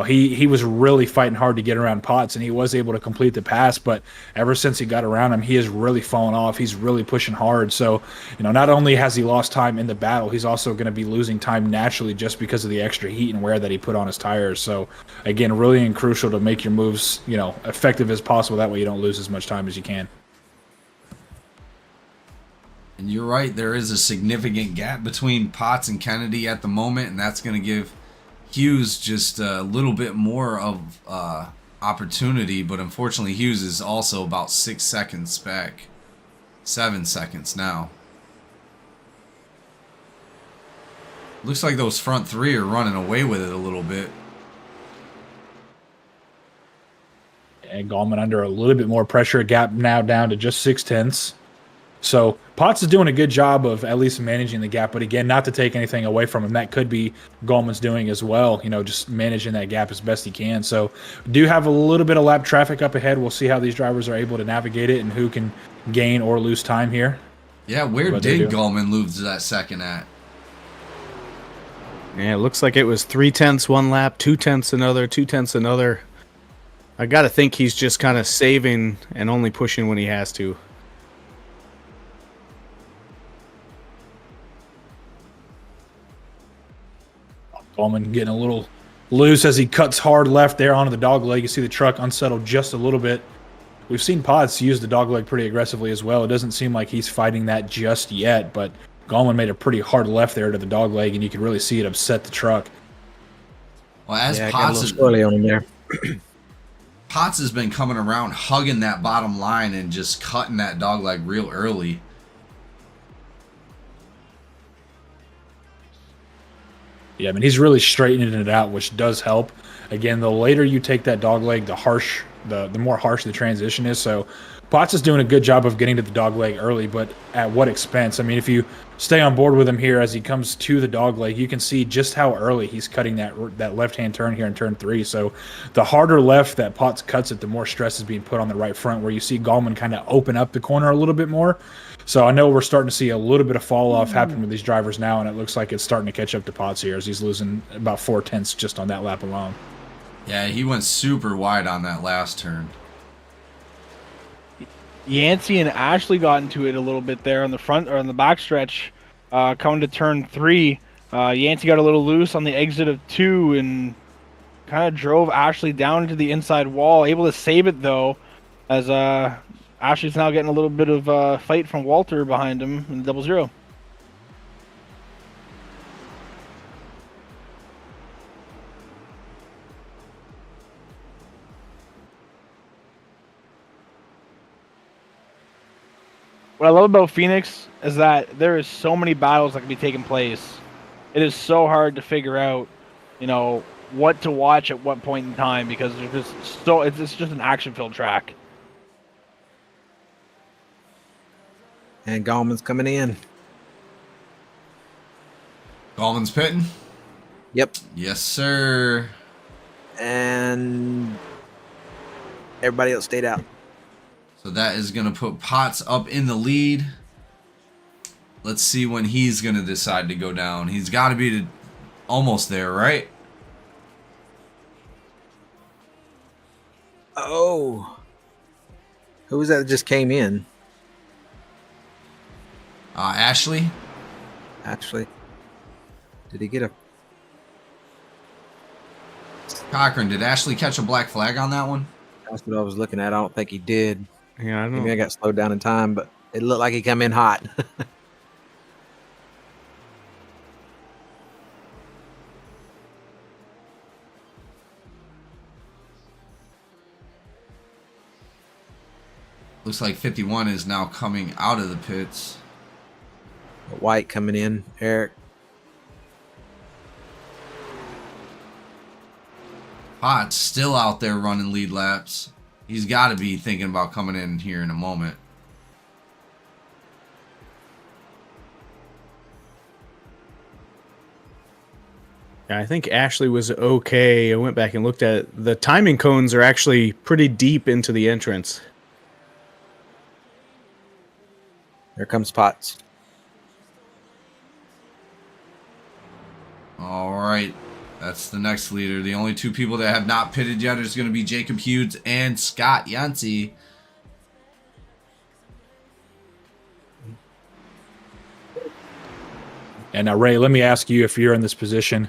he was really fighting hard to get around Potts, and he was able to complete the pass. But ever since he got around him, he has really fallen off. He's really pushing hard. So, not only has he lost time in the battle, he's also going to be losing time naturally just because of the extra heat and wear that he put on his tires. So, again, really crucial to make your moves, effective as possible. That way you don't lose as much time as you can. And you're right, there is a significant gap between Potts and Kennedy at the moment, and that's going to give Hughes just a little bit more of opportunity, but unfortunately Hughes is also about 6 seconds back. 7 seconds now. Looks like those front 3 are running away with it a little bit. And Gallman under a little bit more pressure, gap now down to just 0.6. So Potts is doing a good job of at least managing the gap, but again, not to take anything away from him. That could be Gallman's doing as well, just managing that gap as best he can. So do have a little bit of lap traffic up ahead. We'll see how these drivers are able to navigate it and who can gain or lose time here. Yeah, where did Gallman lose that second at? Yeah, it looks like it was 0.3 one lap, 0.2 another, 0.2 another. I got to think he's just kind of saving and only pushing when he has to. Gallman getting a little loose as he cuts hard left there onto the dog leg. You see the truck unsettled just a little bit. We've seen Potts use the dog leg pretty aggressively as well. It doesn't seem like he's fighting that just yet, but Gallman made a pretty hard left there to the dog leg, and you can really see it upset the truck. Well, as Potts is early on him there. Potts has been coming around, hugging that bottom line and just cutting that dog leg real early. Yeah, I mean, he's really straightening it out, which does help. Again, the later you take that dog leg, the more harsh the transition is. So Potts is doing a good job of getting to the dog leg early, but at what expense? I mean, if you stay on board with him here as he comes to the dog leg, you can see just how early he's cutting that left-hand turn here in turn 3. So the harder left that Potts cuts it, the more stress is being put on the right front, where you see Gallman kind of open up the corner a little bit more. So I know we're starting to see a little bit of fall off happen with these drivers now, and it looks like it's starting to catch up to Potts here as he's losing about 0.4 just on that lap alone. Yeah, he went super wide on that last turn. Yancey and Ashley got into it a little bit there on the front or on the back stretch, coming to turn 3. Yancey got a little loose on the exit of 2 and kind of drove Ashley down into the inside wall. Able to save it though, as Ashley's now getting a little bit of fight from Walter behind him in the 0-0. what I love about Phoenix is that there is so many battles that can be taking place. It is so hard to figure out, what to watch at what point in time because there's just it's just an action-filled track. And Gallman's coming in. Gallman's pitting? Yep. Yes, sir. And everybody else stayed out. So that is going to put Potts up in the lead. Let's see when he's going to decide to go down. He's got to be almost there, right? Oh. Who was that just came in? Ashley? Actually. Did he get a... Cochran, did Ashley catch a black flag on that one? That's what I was looking at. I don't think he did. Yeah, I don't Maybe know. I got slowed down in time, but it looked like he come in hot. Looks like 51 is now coming out of the pits. White coming in. Eric. Potts still out there running lead laps. He's got to be thinking about coming in here in a moment. Yeah, I think Ashley was okay. I went back and looked at it. The timing cones are actually pretty deep into the entrance. Here comes Potts. All right. That's the next leader. The only two people that have not pitted yet is going to be Jacob Hughes and Scott Yancey. And now, Ray, let me ask you if you're in this position.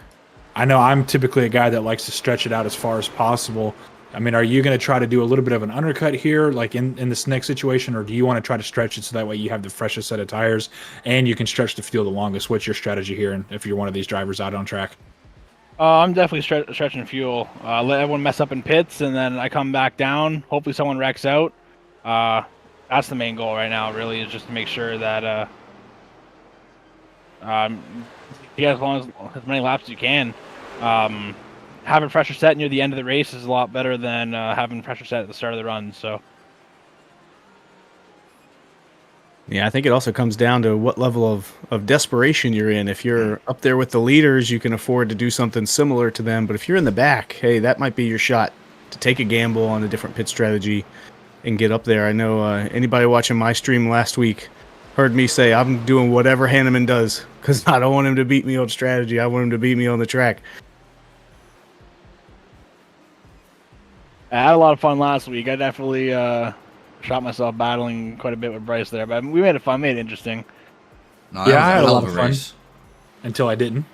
I know I'm typically a guy that likes to stretch it out as far as possible. I mean, are you going to try to do a little bit of an undercut here, like in this next situation, or do you want to try to stretch it so that way you have the freshest set of tires and you can stretch the field the longest? What's your strategy here, and if you're one of these drivers out on track? I'm definitely stretching fuel. Let everyone mess up in pits, and then I come back down. Hopefully someone wrecks out. That's the main goal right now, really, is just to make sure that you get as many laps as you can. Having pressure set near the end of the race is a lot better than having pressure set at the start of the run. So, Yeah, I think it also comes down to what level of desperation you're in. If you're up there with the leaders, you can afford to do something similar to them. But if you're in the back, hey, that might be your shot to take a gamble on a different pit strategy and get up there. I know anybody watching my stream last week heard me say I'm doing whatever Hanneman does because I don't want him to beat me on strategy. I want him to beat me on the track. I had a lot of fun last week. I definitely shot myself battling quite a bit with Bryce there, but we made it fun, made it interesting. No, Yeah, I had a hell lot of of fun. race. Until I didn't,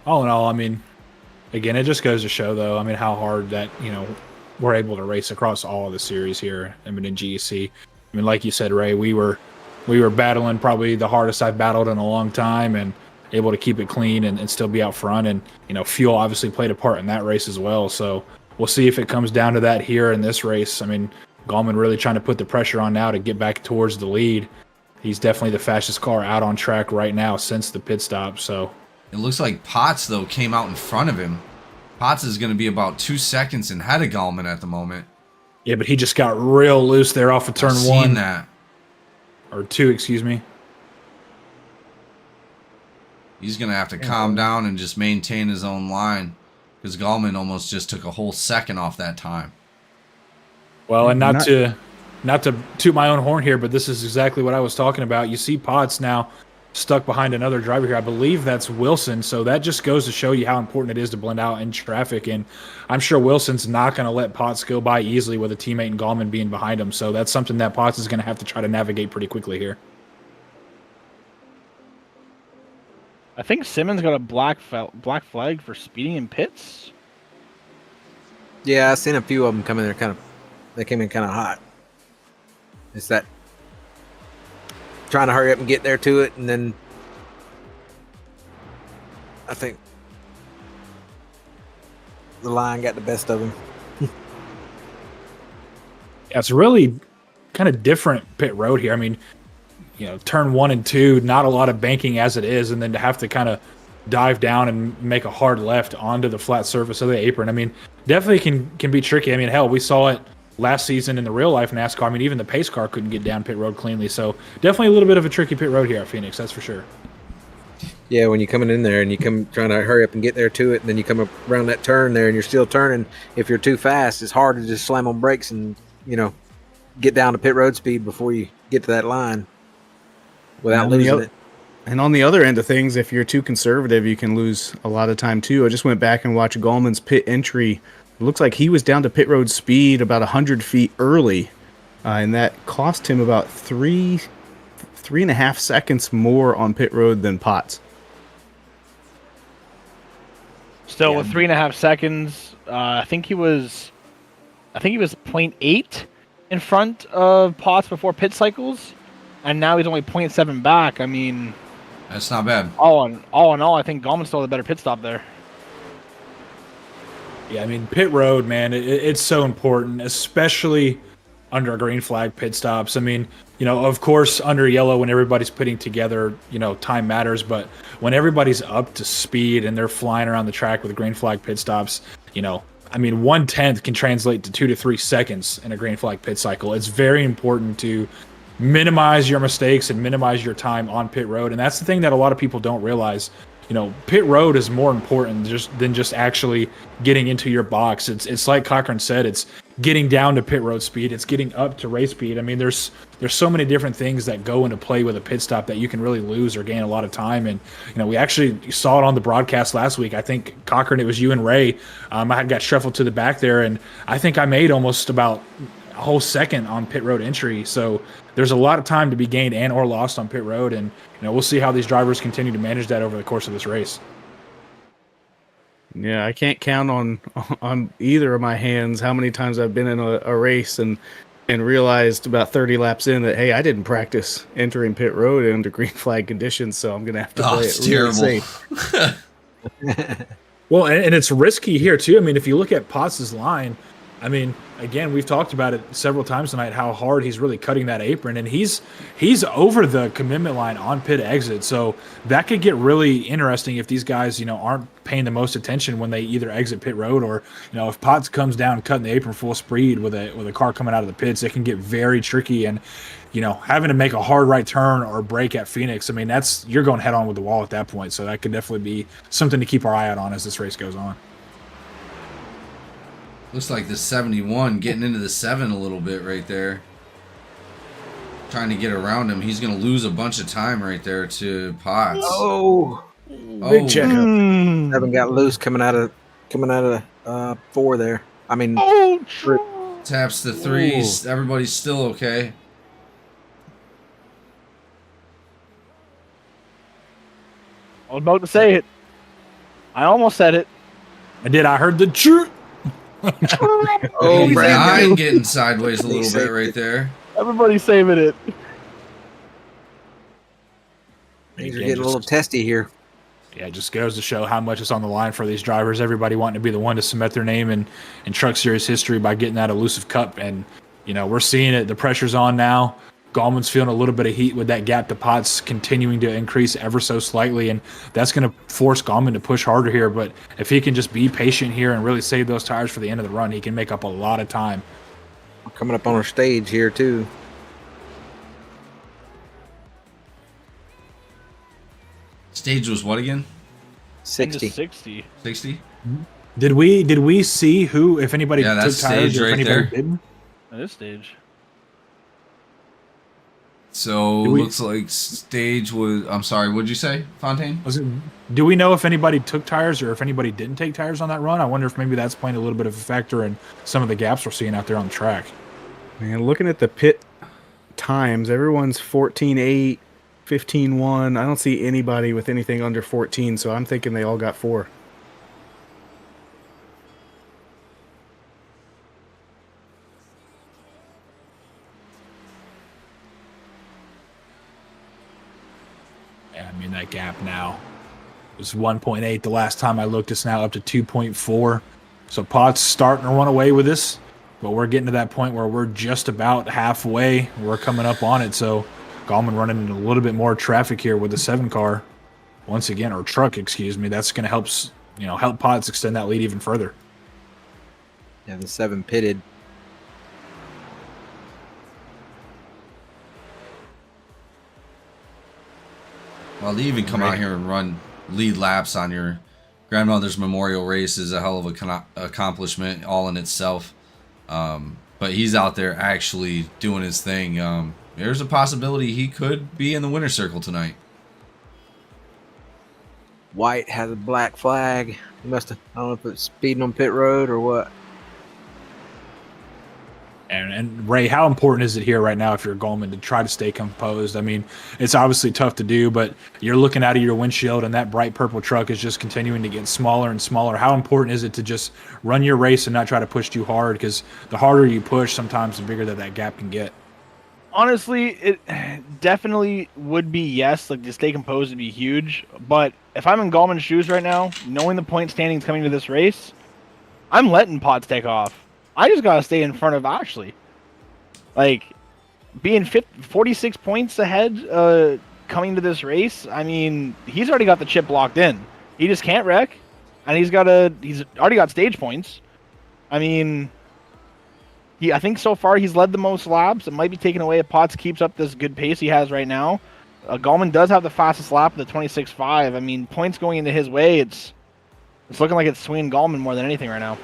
All in all, I mean, again, it just goes to show, though, I mean, how hard that, we're able to race across all of the series here, I mean, in GEC. I mean, like you said, Ray, we were battling probably the hardest I've battled in a long time and able to keep it clean and still be out front. And, fuel obviously played a part in that race as well. So we'll see if it comes down to that here in this race. I mean, Gallman really trying to put the pressure on now to get back towards the lead. He's definitely the fastest car out on track right now since the pit stop. So It looks like Potts, though, came out in front of him. Potts is going to be about 2 seconds ahead of Gallman at the moment. yeah, but he just got real loose there off of turn I've seen one. that. Or two, excuse me. He's going to have to calm down and just maintain his own line because Gallman almost just took a whole second off that time. Well, and not to toot my own horn here, but this is exactly what I was talking about. You see Potts now stuck behind another driver here. I believe that's Wilson. So that just goes to show you how important it is to blend out in traffic. And I'm sure Wilson's not going to let Potts go by easily with a teammate and Gallman being behind him. So that's something that Potts is going to have to try to navigate pretty quickly here. I think Simmons got a black flag for speeding in pits. Yeah, I've seen a few of them come in there they came in kind of hot. It's that trying to hurry up and get there to it, and then I think the line got the best of him. Yeah, it's really kind of different pit road here. I mean, turn 1 and 2, not a lot of banking as it is, and then to have to kind of dive down and make a hard left onto the flat surface of the apron. I mean, definitely can be tricky. I mean, hell, we saw it last season in the real life NASCAR. I mean, even the pace car couldn't get down pit road cleanly. So definitely a little bit of a tricky pit road here at Phoenix, that's for sure. Yeah, when you're coming in there and you come trying to hurry up and get there to it, and then you come up around that turn there and you're still turning. If you're too fast, it's hard to just slam on brakes and, get down to pit road speed before you get to that line without losing it. And on the other end of things, if you're too conservative, you can lose a lot of time too. I just went back and watched Gallman's pit entry. It looks like he was down to pit road speed about 100 feet early, and that cost him about 3.5 seconds more on pit road than Potts. Still with 3.5 seconds, I think he was 0.8 in front of Potts before pit cycles, and now he's only 0.7 back. I mean, that's not bad. All in all, I think Gallman still had a better pit stop there. Yeah, I mean, pit road, man, it's so important, especially under green flag pit stops. I mean, of course, under yellow, when everybody's putting together, time matters. But when everybody's up to speed and they're flying around the track with green flag pit stops, I mean, 1/10 can translate to 2 to 3 seconds in a green flag pit cycle. It's very important to minimize your mistakes and minimize your time on pit road. And that's the thing that a lot of people don't realize. Pit road is more important than just actually getting into your box. It's like Cochran said, it's getting down to pit road speed. It's getting up to race speed. I mean, there's so many different things that go into play with a pit stop that you can really lose or gain a lot of time. And, we actually saw it on the broadcast last week. I think, Cochran, it was you and Ray. I got shuffled to the back there, and I think I made almost about a whole second on pit road entry. So there's a lot of time to be gained and or lost on pit road. And, we'll see how these drivers continue to manage that over the course of this race. Yeah, I can't count on either of my hands how many times I've been in a race and realized about 30 laps in that, hey, I didn't practice entering pit road under green flag conditions, so I'm going to have to play it really safe. Well, and it's risky here, too. I mean, if you look at Potts' line, I mean, again, we've talked about it several times tonight, how hard he's really cutting that apron, and he's over the commitment line on pit exit. So that could get really interesting if these guys, aren't paying the most attention when they either exit pit road or, if Potts comes down cutting the apron full speed with a car coming out of the pits, it can get very tricky. And, having to make a hard right turn or brake at Phoenix, I mean, you're going head on with the wall at that point. So that could definitely be something to keep our eye out on as this race goes on. Looks like the 71 getting into the 7 a little bit right there. Trying to get around him. He's going to lose a bunch of time right there to Potts. Big checkup. 7 got loose coming out of 4 there. I mean, taps the 3s. Everybody's still okay. I was about to say it. I almost said it. I did. I heard the truth. Brandon getting sideways a little bit right there. Everybody's saving it. Things are getting a little testy here. Yeah, it just goes to show how much is on the line for these drivers. Everybody wanting to be the one to cement their name in Truck Series history by getting that elusive cup. And, we're seeing it. The pressure's on now. Gallman's feeling a little bit of heat with that gap to Potts continuing to increase ever so slightly, and that's going to force Gallman to push harder here. But if he can just be patient here and really save those tires for the end of the run, he can make up a lot of time. We're coming up on our stage here, too. Stage was what again? 60. 60. 60? Did we see who, if anybody took that's tires stage or if right anybody there. didn't? At this stage. So looks like stage was. I'm sorry. What'd you say, Fontaine? Do we know if anybody took tires or if anybody didn't take tires on that run? I wonder if maybe that's playing a little bit of a factor in some of the gaps we're seeing out there on the track. Man, looking at the pit times, everyone's 14.8, 15.1. I don't see anybody with anything under 14, so I'm thinking they all got 4. Yeah, I mean, that gap now was 1.8. The last time I looked, it's now up to 2.4. So Potts starting to run away with this. but we're getting to that point where we're just about halfway. We're coming up on it, so Gallman running into a little bit more traffic here with the 7 car once again, or truck, excuse me. That's going to help Potts extend that lead even further. Yeah, the 7 pitted. Well, to even come out here and run lead laps on your grandmother's memorial race is a hell of a accomplishment all in itself. But he's out there actually doing his thing. There's a possibility he could be in the winner's circle tonight. White has a black flag. He must have, I don't know if it's speeding on pit road or what. And Ray, how important is it here right now if you're Gallman to try to stay composed? I mean, it's obviously tough to do, but you're looking out of your windshield and that bright purple truck is just continuing to get smaller and smaller. How important is it to just run your race and not try to push too hard? Because the harder you push, sometimes the bigger that gap can get. Honestly, it definitely would be yes. Like, to stay composed would be huge. But if I'm in Gallman's shoes right now, knowing the point standings coming to this race, I'm letting Potts take off. I just got to stay in front of Ashley. Like, being 46 points ahead coming to this race, I mean, he's already got the chip locked in. He just can't wreck, and he's already got stage points. I mean, I think so far he's led the most laps. It might be taken away if Potts keeps up this good pace he has right now. Gallman does have the fastest lap with the 26.5. I mean, points going into his way, it's looking like it's swinging Gallman more than anything right now.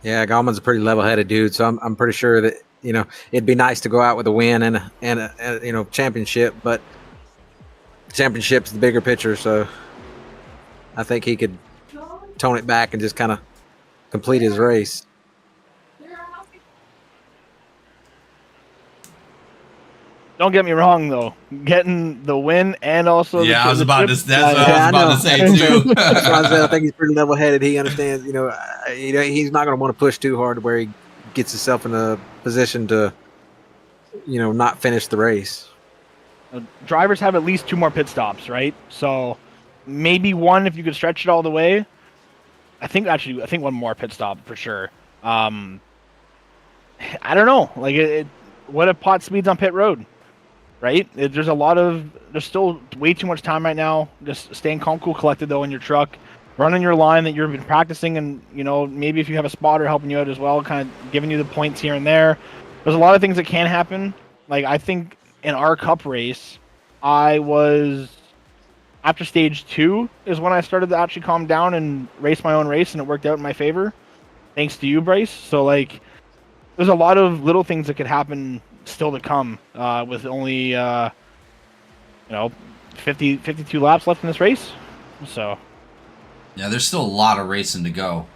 Yeah, Gallman's a pretty level-headed dude, so I'm pretty sure that, you know, it'd be nice to go out with a win and a you know, championship, but championship's the bigger picture, so I think he could tone it back and just kind of complete his race. Don't get me wrong, though. Getting the win and also yeah, I was about to. That's what Yeah, I was about to say too. That's what I said. I think he's pretty level-headed. He understands, you know, he's not going to want to push too hard where he gets himself in a position to, you know, not finish the race. Drivers have at least 2 more pit stops, right? So maybe 1 if you could stretch it all the way. I think 1 more pit stop for sure. I don't know. Like, what if Potts speeds on pit road? Right? There's still way too much time right now. Just staying calm, cool, collected though in your truck, running your line that you've been practicing, and you know, maybe if you have a spotter helping you out as well, kind of giving you the points here and there. There's a lot of things that can happen. Like, I think in our cup race, after stage 2 is when I started to actually calm down and race my own race, and it worked out in my favor, thanks to you, Bryce. So like, there's a lot of little things that could happen still to come with only 52 laps left in this race. So yeah, there's still a lot of racing to go.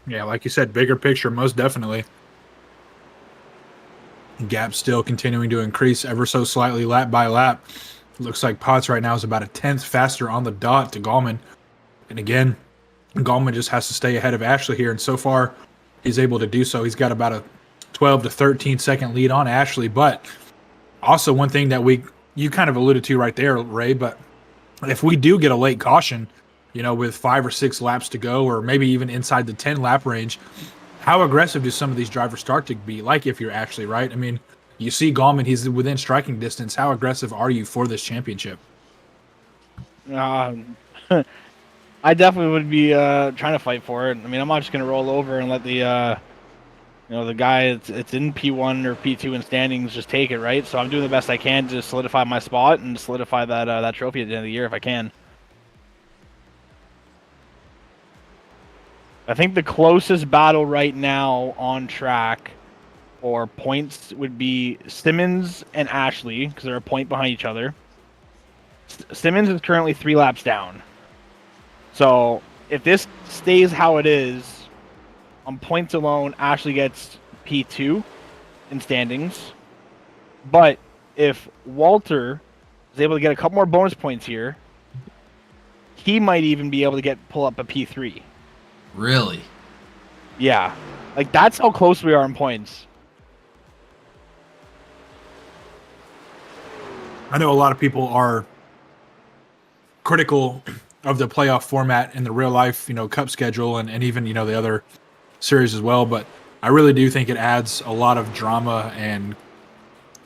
Yeah, like you said, bigger picture, most definitely. Gap still continuing to increase ever so slightly lap by lap. Looks like Potts right now is about a 10th faster on the dot to Gallman. And again, Gallman just has to stay ahead of Ashley here, and so far he's able to do so. He's got about a 12 to 13 second lead on Ashley, but also one thing that you kind of alluded to right there, Ray, but if we do get a late caution, you know, with 5 or 6 laps to go, or maybe even inside the 10 lap range, how aggressive do some of these drivers start to be? Like if you're Ashley, right? I mean, you see Gallman, he's within striking distance. How aggressive are you for this championship? I definitely would be trying to fight for it. I mean, I'm not just going to roll over and let the the guy it's in P1 or P2 in standings just take it, right? So I'm doing the best I can to solidify my spot and solidify that trophy at the end of the year if I can. I think the closest battle right now on track for points would be Simmons and Ashley, because they're a point behind each other. Simmons is currently 3 laps down. So if this stays how it is, on points alone, Ashley gets P2 in standings. But if Walter is able to get a couple more bonus points here, he might even be able to pull up a P3. Really? Yeah. Like, that's how close we are in points. I know a lot of people are critical of the playoff format and the real life, cup schedule and even, the other series as well. But I really do think it adds a lot of drama and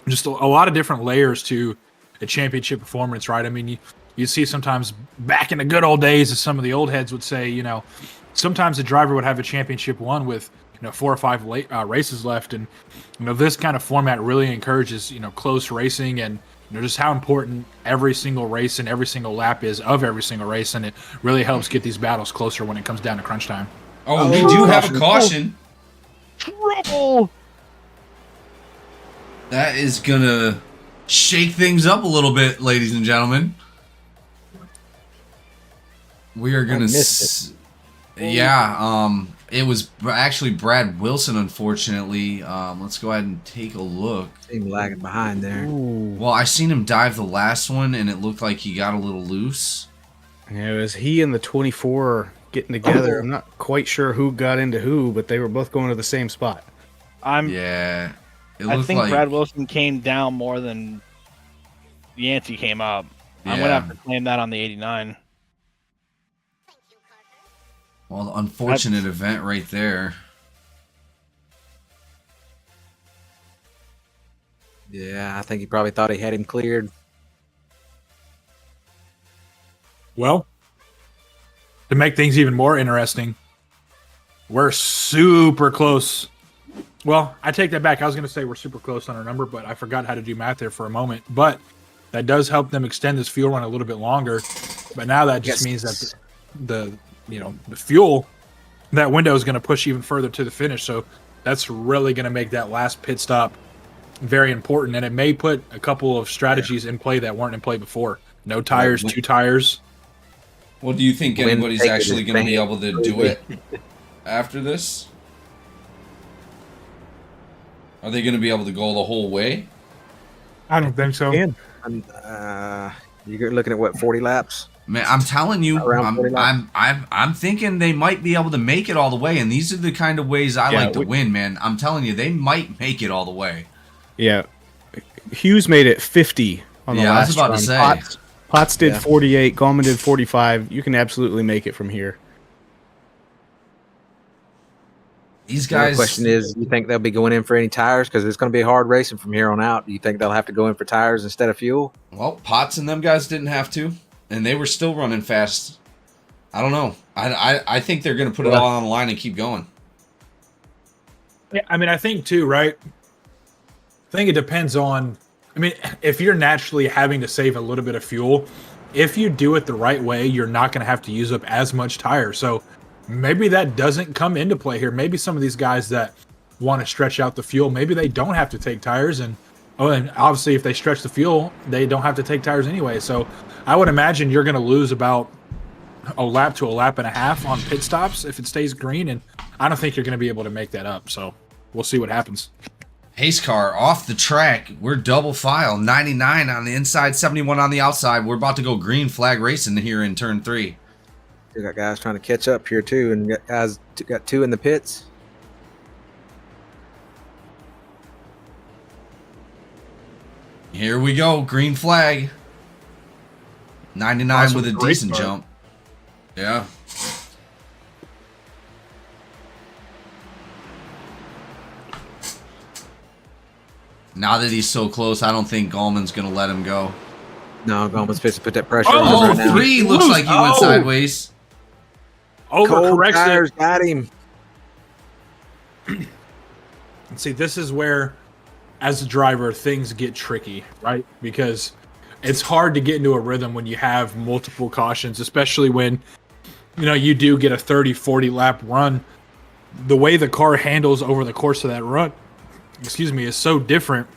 just a lot of different layers to a championship performance, right? I mean, you see sometimes back in the good old days, as some of the old heads would say, sometimes the driver would have a championship won with 4 or 5 races left, and this kind of format really encourages close racing and just how important every single race and every single lap is of every single race, and it really helps get these battles closer when it comes down to crunch time. Oh, we do have a caution. Trouble. That is gonna shake things up a little bit, ladies and gentlemen. We are gonna. It was actually Brad Wilson, unfortunately. Let's go ahead and take a look. Seemed lagging behind there. Ooh. Well, I seen him dive the last one, and it looked like he got a little loose. Yeah, it was he and the 24 getting together. I'm not quite sure who got into who, but they were both going to the same spot. Yeah. I think Brad Wilson came down more than Yancey came up. I'm going to have to claim that on the 89. Well, the unfortunate event right there. Yeah, I think he probably thought he had him cleared. Well, to make things even more interesting, we're super close. Well, I take that back. I was going to say we're super close on our number, but I forgot how to do math there for a moment. But that does help them extend this fuel run a little bit longer. But now that just means that the fuel, that window is going to push even further to the finish. So that's really going to make that last pit stop very important. And it may put a couple of strategies in play that weren't in play before. No tires, 2 tires. Well, do you think anybody's actually going to be able to do it after this? Are they going to be able to go the whole way? I don't think so. You're looking at what, 40 laps? Man, I'm telling you, I'm thinking they might be able to make it all the way, and these are the kind of ways I like to win, man. I'm telling you, they might make it all the way. Yeah, Hughes made it 50 on the last I was about run. to say. Potts did 48. Gallman did 45. You can absolutely make it from here. These guys. The question is, you think they'll be going in for any tires? Because it's going to be hard racing from here on out. Do you think they'll have to go in for tires instead of fuel? Well, Potts and them guys didn't have to, and they were still running fast. I don't know. I think they're going to put it all on the line and keep going. Yeah, I mean, I think too, right? I think it depends on. I mean, if you're naturally having to save a little bit of fuel, if you do it the right way, you're not going to have to use up as much tire. So maybe that doesn't come into play here. Maybe some of these guys that want to stretch out the fuel, maybe they don't have to take tires. And obviously if they stretch the fuel, they don't have to take tires anyway. So I would imagine you're going to lose about a lap to a lap and a half on pit stops if it stays green. And I don't think you're going to be able to make that up. So we'll see what happens. Pace car off the track. We're double file. 99 on the inside, 71 on the outside. We're about to go green flag racing here in turn 3. We got guys trying to catch up here too, and got 2 in the pits. Here we go, green flag. 99 Awesome, with a great decent start. jump. Yeah. Now that he's so close, I don't think Gallman's going to let him go. No, Gallman's supposed to put that pressure on Oh, him right now. 3 looks like he went sideways. Cold Overcorrects tires it. got him. And see, this is where, as a driver, things get tricky, right? Because it's hard to get into a rhythm when you have multiple cautions, especially when, you do get a 30, 40 lap run. The way the car handles over the course of that run, is so different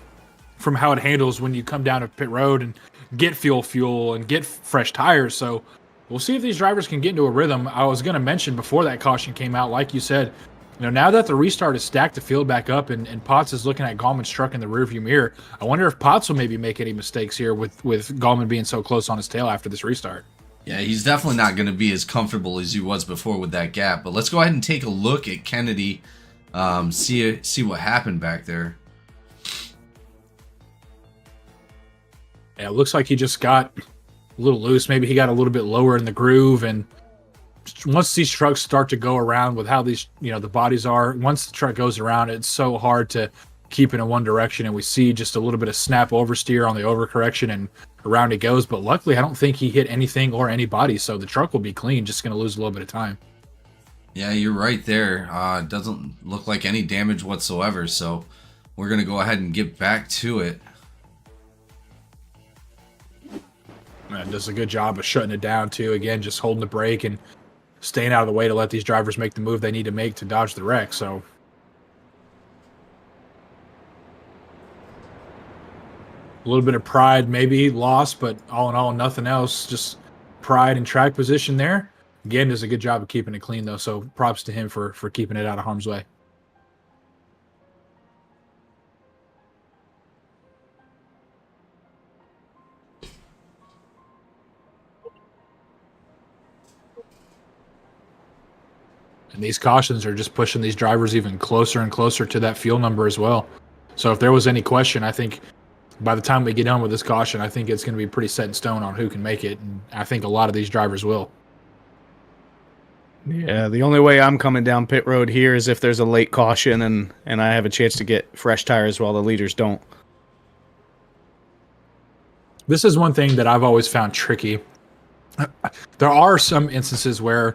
from how it handles when you come down to pit road and get fuel and get fresh tires. So we'll see if these drivers can get into a rhythm. I was going to mention before that caution came out, like you said, now that the restart has stacked the field back up and Potts is looking at Gallman's truck in the rearview mirror, I wonder if Potts will maybe make any mistakes here with Gallman being so close on his tail after this restart. Yeah, he's definitely not going to be as comfortable as he was before with that gap. But let's go ahead and take a look at Kennedy, see what happened back there. Yeah, it looks like he just got a little loose. Maybe he got a little bit lower in the groove. And once these trucks start to go around with how these, the bodies are, once the truck goes around, it's so hard to keep it in one direction. And we see just a little bit of snap oversteer on the overcorrection and around it goes. But luckily, I don't think he hit anything or anybody. So the truck will be clean, just going to lose a little bit of time. Yeah, you're right there. It doesn't look like any damage whatsoever. So we're going to go ahead and get back to it. And does a good job of shutting it down too. Again, just holding the brake and staying out of the way to let these drivers make the move they need to make to dodge the wreck. So a little bit of pride maybe lost, but all in all, nothing else. Just pride and track position there. Again, does a good job of keeping it clean though. So props to him for keeping it out of harm's way. And these cautions are just pushing these drivers even closer and closer to that fuel number as well. So if there was any question, I think by the time we get done with this caution, I think it's going to be pretty set in stone on who can make it. And I think a lot of these drivers will. Yeah, the only way I'm coming down pit road here is if there's a late caution and I have a chance to get fresh tires while the leaders don't. This is one thing that I've always found tricky. There are some instances where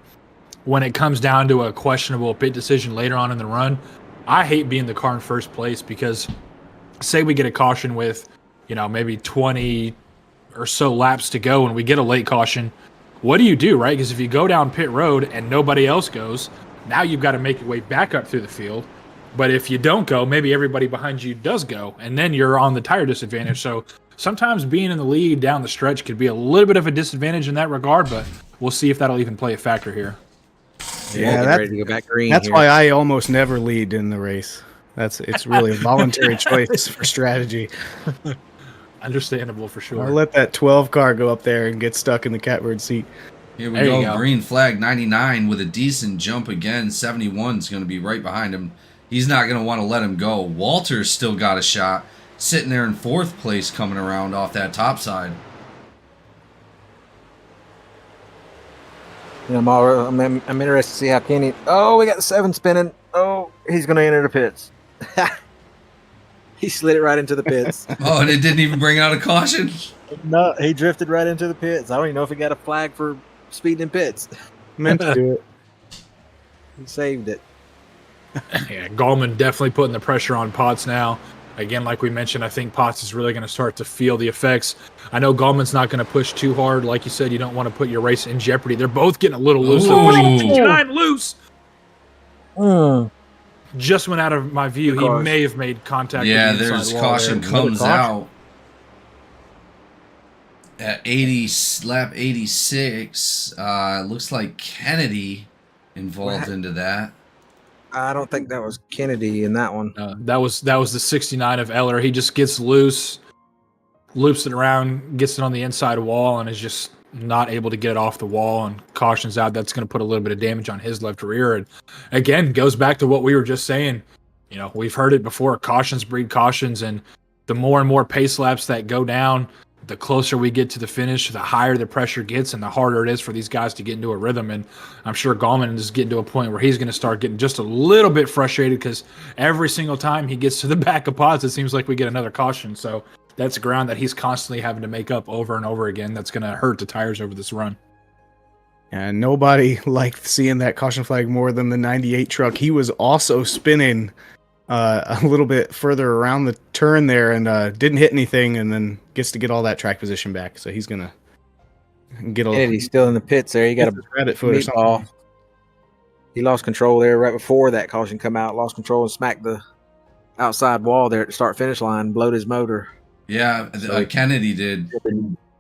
when it comes down to a questionable pit decision later on in the run, I hate being the car in first place because say we get a caution with, maybe 20 or so laps to go and we get a late caution. What do you do, right? Because if you go down pit road and nobody else goes, now you've got to make your way back up through the field. But if you don't go, maybe everybody behind you does go, and then you're on the tire disadvantage. So sometimes being in the lead down the stretch could be a little bit of a disadvantage in that regard, but we'll see if that'll even play a factor here. Yeah, ready to go back green. That's here. why I almost never lead in the race. It's really a voluntary choice for strategy. Understandable for sure. I'll let that 12 car go up there and get stuck in the catbird seat. Here we There you go. go. Green flag 99 with a decent jump again. 71's going to be right behind him. He's not going to want to let him go. Walter's still got a shot. Sitting there in fourth place coming around off that top side. I'm interested to see how Kenny. Oh, we got the 7 spinning. Oh, he's going to enter the pits. He slid it right into the pits. Oh, and it didn't even bring out a caution? No, he drifted right into the pits. I don't even know if he got a flag for speeding in pits. Meant to do it. He saved it. Yeah, Gallman definitely putting the pressure on Potts now. Again, like we mentioned, I think Potts is really going to start to feel the effects. I know Gallman's not going to push too hard. Like you said, you don't want to put your race in jeopardy. They're both getting a little loose. They're pushing 59 loose. Just went out of my view. He may have made contact Yeah, with the there's inside wall caution there. comes out at lap 86. Looks like Kennedy involved into that. I don't think that was Kennedy in that one. That was the 69 of Eller. He just gets loose, loops it around, gets it on the inside wall, and is just not able to get it off the wall and cautions out. That's going to put a little bit of damage on his left rear. And again, goes back to what we were just saying. We've heard it before. Cautions breed cautions, and the more and more pace laps that go down, the closer we get to the finish, the higher the pressure gets and the harder it is for these guys to get into a rhythm. And I'm sure Gallman is getting to a point where he's going to start getting just a little bit frustrated because every single time he gets to the back of pods, it seems like we get another caution. So that's ground that he's constantly having to make up over and over again. That's going to hurt the tires over this run. And nobody liked seeing that caution flag more than the 98 truck. He was also spinning a little bit further around the turn there and didn't hit anything, and then gets to get all that track position back. So he's gonna get a Kennedy's still in the pits there. He got a rabbit foot or something. meatball. He lost control there right before that caution come out. Lost control and smacked the outside wall there at the start finish line. Blowed his motor. Yeah, Kennedy did.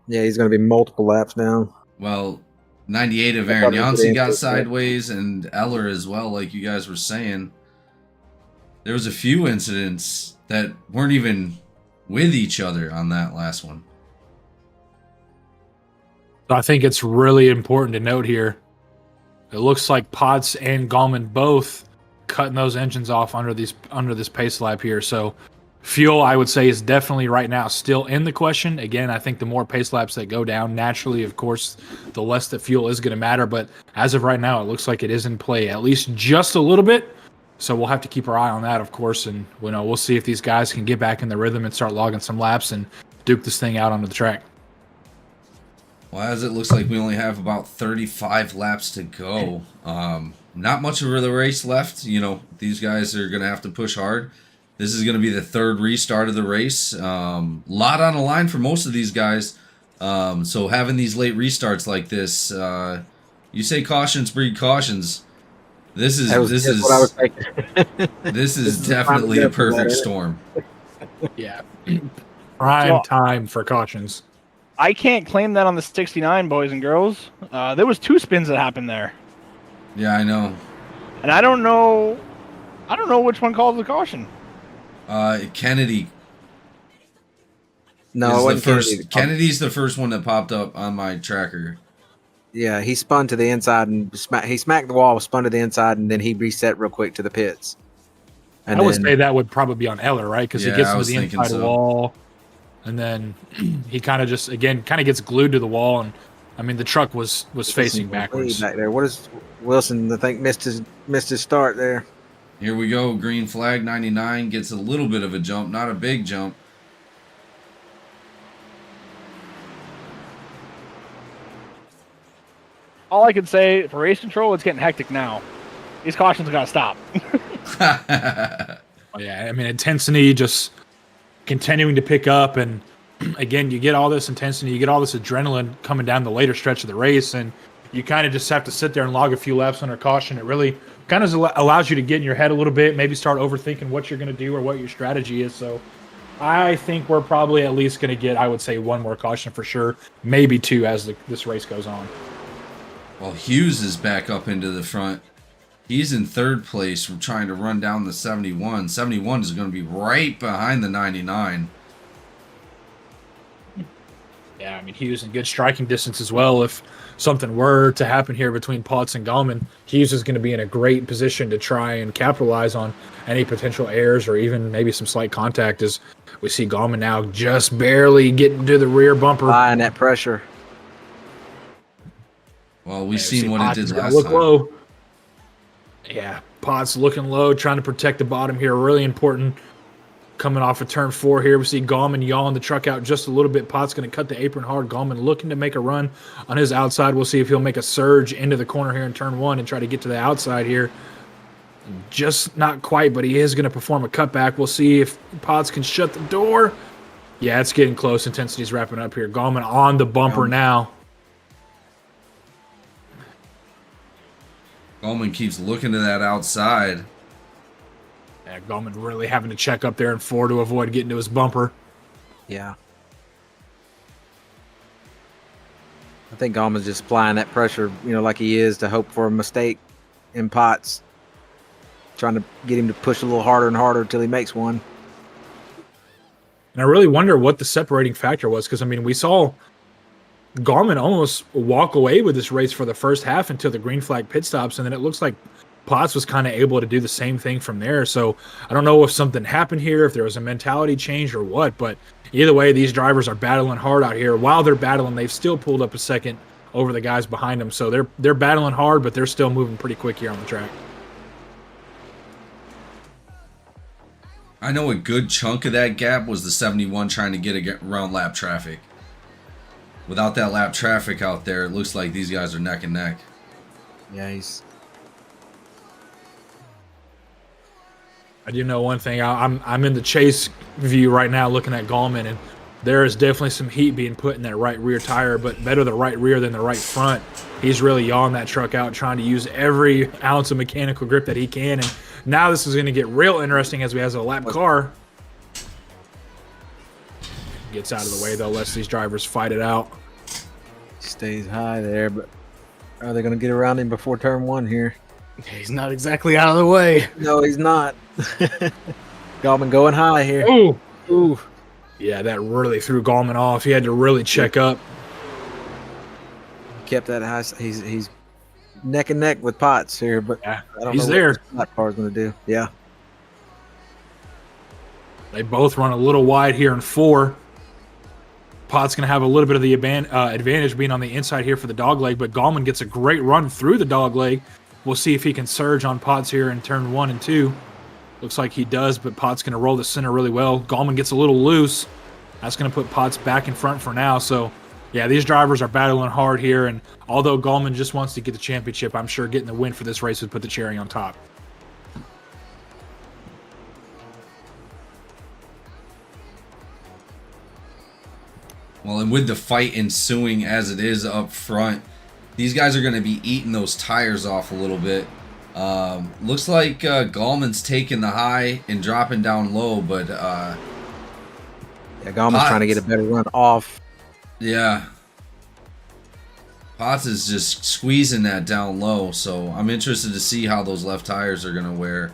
Yeah, he's going to be multiple laps down. Well, 98 of Aaron Yancey got sideways, and Eller as well, like you guys were saying. There was a few incidents that weren't even with each other on that last one. So I think it's really important to note here. It looks like Potts and Gallman both cutting those engines off under this pace lap here. So Fuel, I would say, is definitely right now still in the question. Again, I think the more pace laps that go down, naturally, of course, the less that fuel is going to matter. But as of right now, it looks like it is in play at least just a little bit. So we'll have to keep our eye on that, of course. And we'll see if these guys can get back in the rhythm and start logging some laps and duke this thing out onto the track. Well, as it looks like we only have about 35 laps to go. Not much of the race left. These guys are going to have to push hard. This is going to be the third restart of the race. Lot on the line for most of these guys. So having these late restarts like this, you say cautions breed cautions. This is what I was thinking. this is definitely a perfect storm. Yeah. Prime time for cautions. I can't claim that on the 69, boys and girls. There was 2 spins that happened there. Yeah, I know. And I don't know which one calls the caution. Kennedy. No, it wasn't Kennedy. Kennedy's the first one that popped up on my tracker. Yeah, he spun to the inside and he smacked the wall, spun to the inside, and then he reset real quick to the pits. And I would say that would probably be on Eller, right? Because he gets to the inside wall, and then he kind of just gets glued to the wall, and I mean the truck was facing backwards back there. What is Wilson? I think missed his start there. Here we go. Green flag 99 gets a little bit of a jump, not a big jump. All I can say for race control, it's getting hectic now. These cautions got to stop. Yeah, I mean intensity just continuing to pick up, and again, you get all this intensity, you get all this adrenaline coming down the later stretch of the race, and you kind of just have to sit there and log a few laps under caution. It really kind of allows you to get in your head a little bit, maybe start overthinking what you're going to do or what your strategy is. So I think we're probably at least going to get, I would say, 1 more caution for sure, maybe 2 as this race goes on. Well, Hughes is back up into the front. He's in 3rd place. We're trying to run down the 71. 71 is going to be right behind the 99. Yeah, I mean, Hughes in good striking distance as well. If something were to happen here between Potts and Gallman, Hughes is going to be in a great position to try and capitalize on any potential errors or even maybe some slight contact, as we see Gallman now just barely getting to the rear bumper. Applying that pressure. Well, we've seen what it did last time. Low. Yeah, Potts looking low, trying to protect the bottom here. Really important. Coming off of turn 4 here, we see Gallman yawing the truck out just a little bit. Potts going to cut the apron hard. Gallman looking to make a run on his outside. We'll see if he'll make a surge into the corner here in turn 1 and try to get to the outside here. Just not quite, but he is going to perform a cutback. We'll see if Potts can shut the door. Yeah, it's getting close. Intensity's wrapping up here. Gallman on the bumper now. Gallman keeps looking to that outside. Yeah, Gallman really having to check up there in 4 to avoid getting to his bumper. Yeah. I think Gallman's just applying that pressure, like he is, to hope for a mistake in Potts. Trying to get him to push a little harder and harder until he makes one. And I really wonder what the separating factor was, because, I mean, we saw Gallman almost walk away with this race for the first half until the green flag pit stops, and then it looks like Potts was kind of able to do the same thing from there. So I don't know if something happened here, if there was a mentality change or what, but either way, these drivers are battling hard out here. While they're battling, they've still pulled up a second over the guys behind them. So they're battling hard, but they're still moving pretty quick here on the track. I know a good chunk of that gap was the 71 trying to get around lap traffic. Without that lap traffic out there, it looks like these guys are neck and neck. Yeah, he's... I do know one thing. I'm in the chase view right now looking at Gallman, and there is definitely some heat being put in that right rear tire, but better the right rear than the right front. He's really yawing that truck out, trying to use every ounce of mechanical grip that he can, and now this is going to get real interesting as we have a lap car. Gets out of the way, though, lets these drivers fight it out. Stays high there, but are they going to get around him before turn 1 here? He's not exactly out of the way. No, he's not. Gallman going high here. Ooh. Ooh. Yeah, that really threw Gallman off. He had to really check up. Kept that high. He's neck and neck with Potts here, but yeah, I don't he's know there. what that car's going to do. Yeah. They both run a little wide here in 4. Pot's going to have a little bit of the advantage being on the inside here for the dog leg, but Gallman gets a great run through the dog leg. We'll see if he can surge on Potts here in turn 1 and 2. Looks like he does, but Potts going to roll the center really well. Gallman gets a little loose. That's going to put Potts back in front for now. So, yeah, these drivers are battling hard here, and although Gallman just wants to get the championship, I'm sure getting the win for this race would put the cherry on top. Well, and with the fight ensuing as it is up front, these guys are going to be eating those tires off a little bit. Looks like Gallman's taking the high and dropping down low, but Yeah, Gallman's trying to get a better run off. Yeah. Potts is just squeezing that down low, so I'm interested to see how those left tires are going to wear.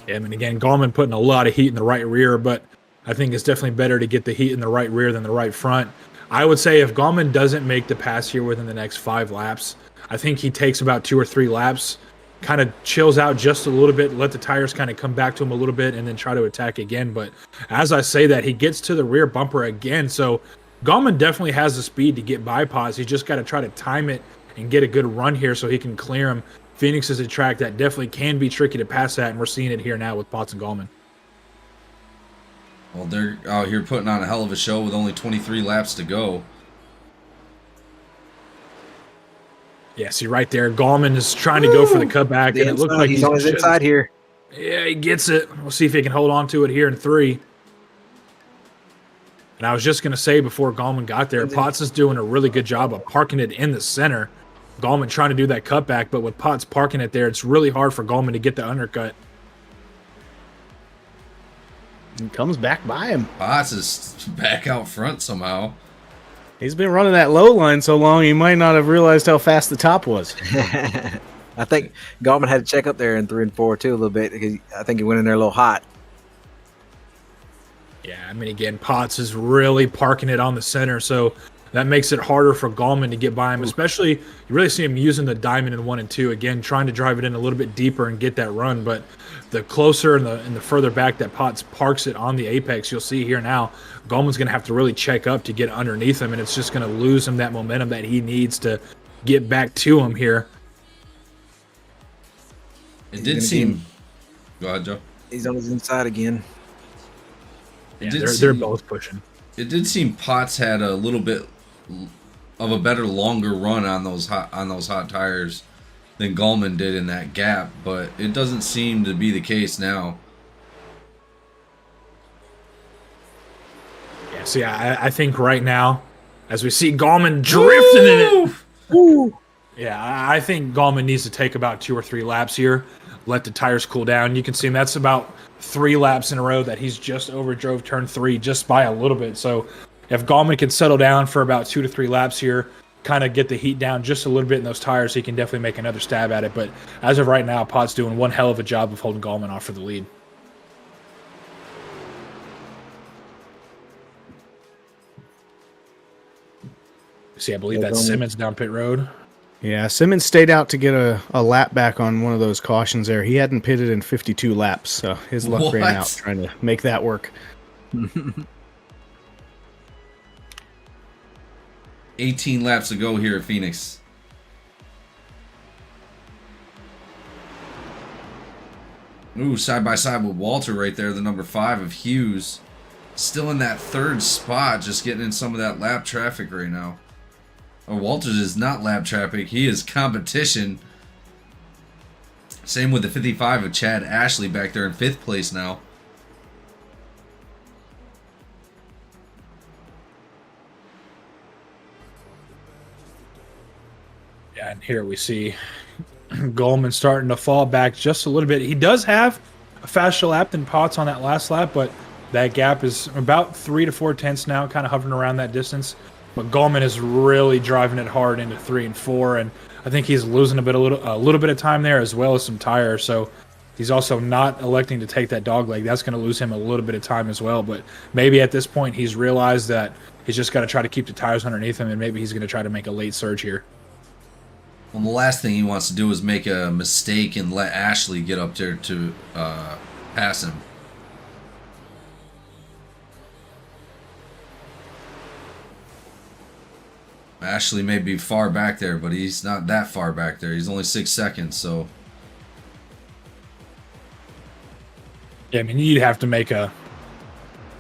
Yeah, I mean, again, Gallman putting a lot of heat in the right rear, but I think it's definitely better to get the heat in the right rear than the right front. I would say if Gallman doesn't make the pass here within the next 5 laps, I think he takes about 2 or 3 laps, kind of chills out just a little bit, let the tires kind of come back to him a little bit, and then try to attack again. But as I say that, he gets to the rear bumper again, so Gallman definitely has the speed to get by Potts. He's just got to try to time it and get a good run here so he can clear him. Phoenix is a track that definitely can be tricky to pass at, and we're seeing it here now with Potts and Gallman. Well, they're out here putting on a hell of a show with only 23 laps to go. Yeah, see right there, Gallman is trying to go for the cutback, and it looks like he's on his inside here. Yeah, he gets it. We'll see if he can hold on to it here in 3. And I was just going to say before Gallman got there, Potts is doing a really good job of parking it in the center. Gallman trying to do that cutback, but with Potts parking it there, it's really hard for Gallman to get the undercut. He comes back by him. Potts is back out front somehow. He's been running that low line so long, he might not have realized how fast the top was. I think Gallman had to check up there in 3 and 4 too a little bit because I think he went in there a little hot. Yeah, I mean, again, Potts is really parking it on the center, so that makes it harder for Gallman to get by him, especially you really see him using the diamond in 1 and 2, again, trying to drive it in a little bit deeper and get that run, but the closer and the further back that Potts parks it on the apex, you'll see here now, Gallman's going to have to really check up to get underneath him, and it's just going to lose him that momentum that he needs to get back to him here. It did seem... Go ahead, Joe. He's on his inside again. Yeah, they're both pushing. It did seem Potts had a little bit of a better, longer run on those hot tires than Gallman did in that gap, but it doesn't seem to be the case now. Yeah, see, I think right now, as we see Gallman drifting in it, Ooh. yeah, I think Gallman needs to take about 2 or 3 laps here, let the tires cool down. You can see him, that's about 3 laps in a row that he's just overdrove turn 3 just by a little bit. So if Gallman can settle down for about 2 to 3 laps here, kind of get the heat down just a little bit in those tires, he can definitely make another stab at it. But as of right now, Potts doing one hell of a job of holding Gallman off for the lead. See, I believe that's Simmons down pit road. Yeah, Simmons stayed out to get a lap back on one of those cautions there. He hadn't pitted in 52 laps, so his luck ran out trying to make that work. 18 laps to go here at Phoenix. Ooh, side by side with Walter right there, the number 5 of Hughes. Still in that 3rd spot, just getting in some of that lap traffic right now. Oh, Walters is not lap traffic, he is competition. Same with the 55 of Chad Ashley back there in 5th place now. Yeah, and here we see Gallman starting to fall back just a little bit. He does have a faster lap than Potts on that last lap, but that gap is about 3 to 4 tenths now, kind of hovering around that distance. But Gallman is really driving it hard into 3 and 4, and I think he's losing a little bit of time there as well as some tire. So he's also not electing to take that dog leg. That's going to lose him a little bit of time as well. But maybe at this point he's realized that he's just got to try to keep the tires underneath him, and maybe he's going to try to make a late surge here. Well, the last thing he wants to do is make a mistake and let Ashley get up there to pass him. Ashley may be far back there, but he's not that far back there. He's only 6 seconds, so. Yeah, I mean, you'd have to make a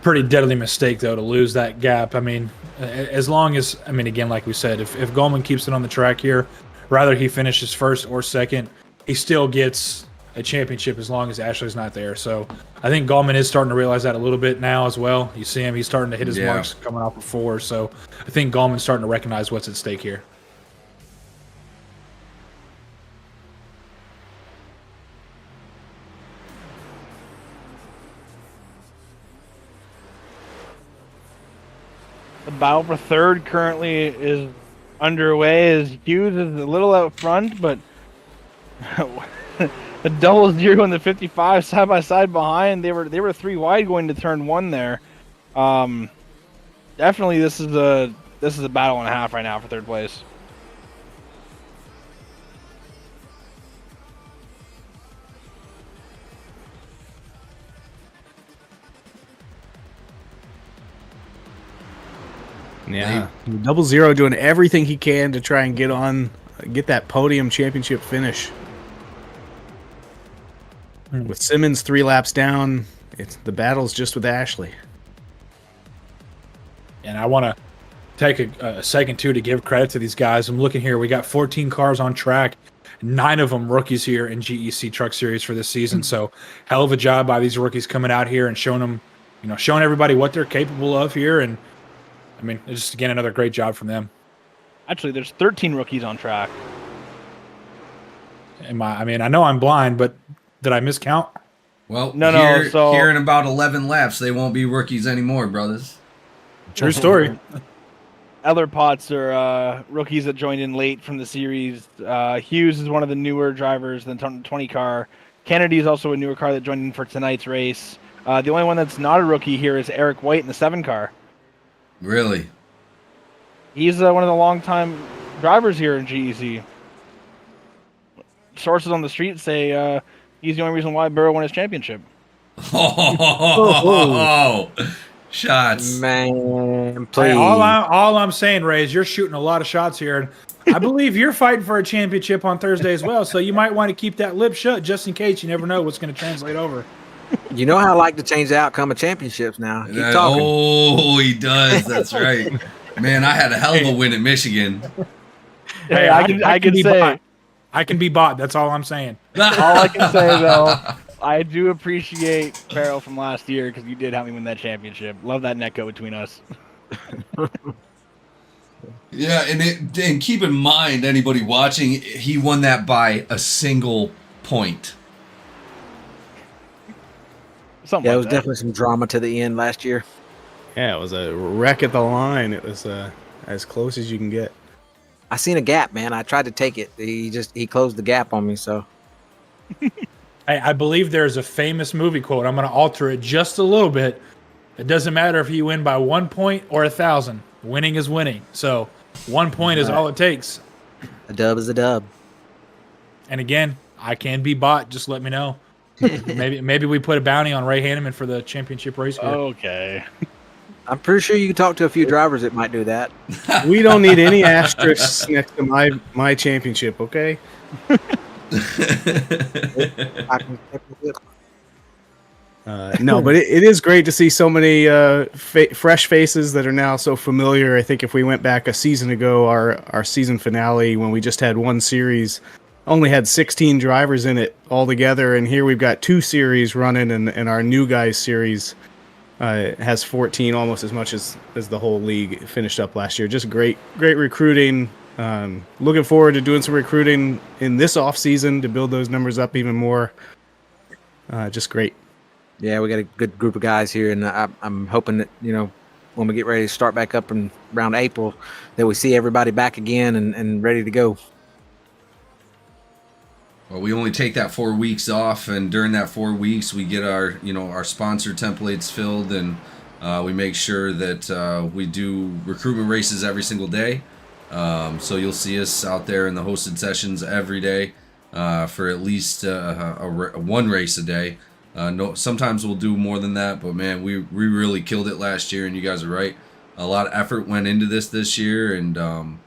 pretty deadly mistake, though, to lose that gap. I mean, as long as, I mean, again, like we said, if Goldman keeps it on the track here, rather he finishes first or second, he still gets a championship as long as Ashley's not there. So I think Gallman is starting to realize that a little bit now as well. You see him, he's starting to hit his marks coming off of 4. So I think Gallman's starting to recognize what's at stake here. The battle for third currently is underway as Hughes is a little out front, but the double 0 and the 55 side by side behind. They were 3 wide going to turn 1 there. Definitely this is a battle and a half right now for third place. Yeah, 00 doing everything he can to try and get that podium championship finish. With Simmons 3 laps down, the battle's just with Ashley. And I want to take a second, too, to give credit to these guys. I'm looking here. We got 14 cars on track, 9 of them rookies here in GEC Truck Series for this season. So hell of a job by these rookies coming out here and showing them, showing everybody what they're capable of here. And I mean, it's just, again, another great job from them. Actually, there's 13 rookies on track. I mean, I know I'm blind, but did I miscount? Well, So here in about 11 laps, they won't be rookies anymore, brothers. True story. Other pots are rookies that joined in late from the series. Hughes is one of the newer drivers in the 20 car. Kennedy is also a newer car that joined in for tonight's race. The only one that's not a rookie here is Eric White in the 7 car. Really? He's one of the longtime drivers here in GEC. Sources on the street say he's the only reason why Burrow won his championship. Oh, shots. Man, please. Hey, all I'm saying, Ray, is you're shooting a lot of shots here. And I believe you're fighting for a championship on Thursday as well, so you might want to keep that lip shut just in case. You never know what's going to translate over. You know how I like to change the outcome of championships now. Keep talking. Oh, he does. That's right. Man, I had a hell of a win at Michigan. Hey, I can say bought. I can be bought. That's all I'm saying. all I can say though, I do appreciate Farrell from last year because you did help me win that championship. Love that netco between us. Yeah, and keep in mind, anybody watching, he won that by a single point. Something Yeah, it like was that. definitely some drama to the end last year. Yeah, it was a wreck at the line. It was as close as you can get. I seen a gap, man. I tried to take it. He closed the gap on me. So I believe there's a famous movie quote. I'm going to alter it just a little bit. It doesn't matter if you win by 1 point or 1,000. Winning is winning. So 1 point is all it takes. a dub is a dub. And again, I can be bought. Just let me know. Maybe we put a bounty on Ray Hanneman for the championship race here. Okay. I'm pretty sure you can talk to a few drivers that might do that. We don't need any asterisks next to my championship, okay? No, but it is great to see so many fresh faces that are now so familiar. I think if we went back a season ago, our season finale, when we just had one series, only had 16 drivers in it altogether, and here we've got 2 series running, and our new guys series has 14, almost as much as the whole league finished up last year. Just great recruiting. Looking forward to doing some recruiting in this off season to build those numbers up even more. Just great. Yeah, we got a good group of guys here, and I'm hoping that, when we get ready to start back up in around April, that we see everybody back again and ready to go. Well, we only take that 4 weeks off, and during that 4 weeks, we get our sponsor templates filled, and we make sure that we do recruitment races every single day. So you'll see us out there in the hosted sessions every day for at least one race a day. Sometimes we'll do more than that, but man, we really killed it last year, and you guys are right. A lot of effort went into this year, and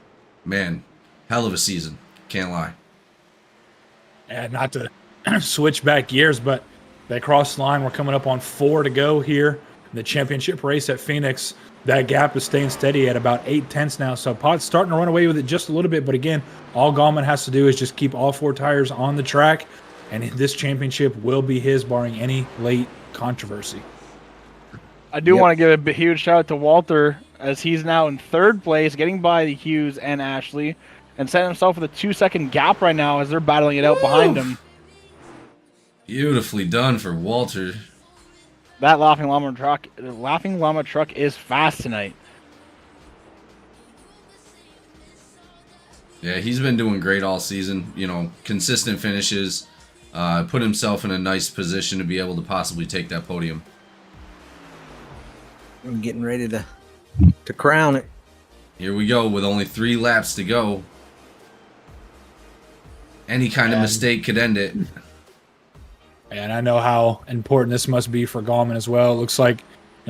man, hell of a season. Can't lie. And not to switch back gears, but they crossed the line. We're coming up on 4 to go here in the championship race at Phoenix. That gap is staying steady at about 8/10 now. So Pot's starting to run away with it just a little bit. But again, all Gallman has to do is just keep all 4 tires on the track. And this championship will be his, barring any late controversy. I do want to give a huge shout out to Walter, as he's now in 3rd place, getting by Hughes and Ashley, and setting himself with a 2-second gap right now as they're battling it out behind him. Beautifully done for Walter. That Laughing Llama truck is fast tonight. Yeah, he's been doing great all season. You know, consistent finishes. Put himself in a nice position to be able to possibly take that podium. I'm getting ready to crown it. Here we go with only 3 laps to go. Any kind of mistake could end it. And I know how important this must be for Gallman as well. It looks like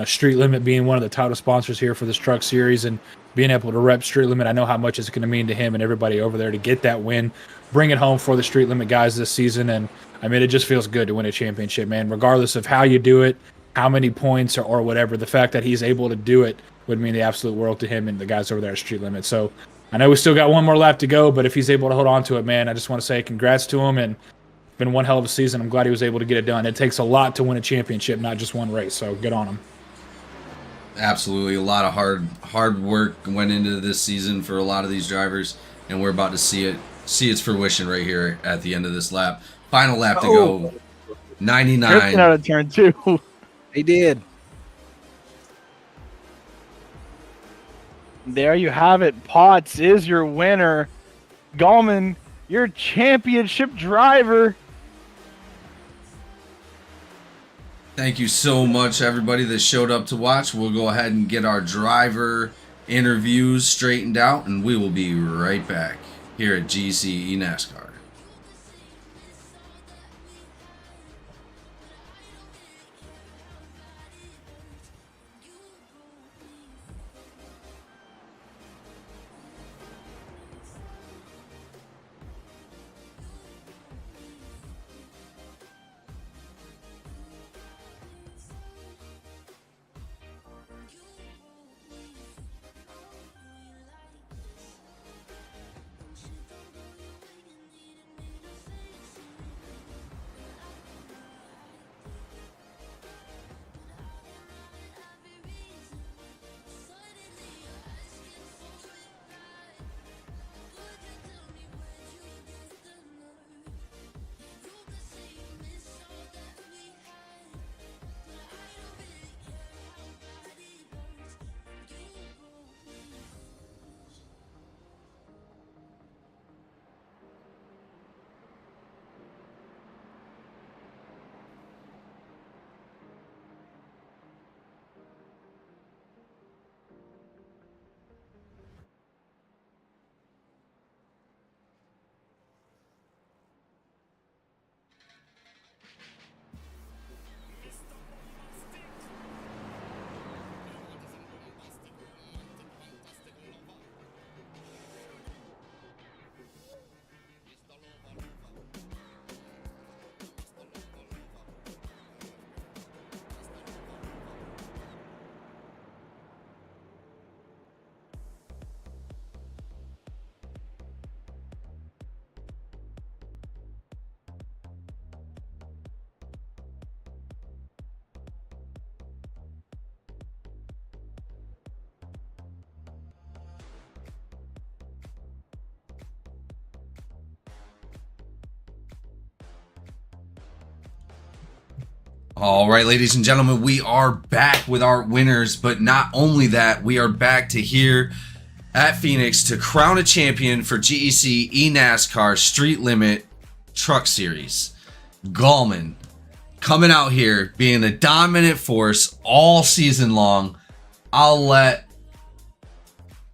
Street Limit being one of the title sponsors here for this truck series and being able to rep Street Limit, I know how much it's going to mean to him and everybody over there to get that win, bring it home for the Street Limit guys this season. And I mean, it just feels good to win a championship, man, regardless of how you do it, how many points or whatever. The fact that he's able to do it would mean the absolute world to him and the guys over there at Street Limit. So I know we still got one more lap to go, but if he's able to hold on to it, man, I just want to say congrats to him. And been one hell of a season. I'm glad he was able to get it done. It takes a lot to win a championship, not just one race. So good on him. Absolutely, a lot of hard work went into this season for a lot of these drivers, and we're about to see its fruition right here at the end of this lap. Final lap to go. 99. Drifting out of turn 2. He did. There you have it. Potts is your winner. Gallman, your championship driver. Thank you so much, everybody that showed up to watch. We'll go ahead and get our driver interviews straightened out, and we will be right back here at GEC NASCAR. All right, ladies and gentlemen, we are back with our winners, but not only that, we are back to here at Phoenix to crown a champion for GEC eNASCAR Street Limit Truck Series. Gallman coming out here being a dominant force all season long. I'll let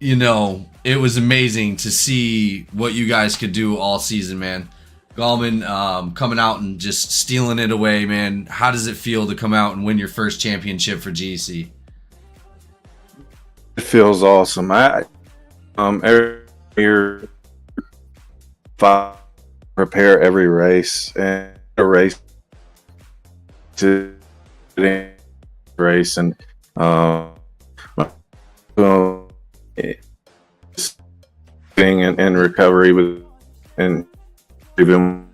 you know, it was amazing to see what you guys could do all season, man. Gallman coming out and just stealing it away, man. How does it feel to come out and win your first championship for GEC? It feels awesome. Every We're prepare every race, and a race to race, and and recovery with and even.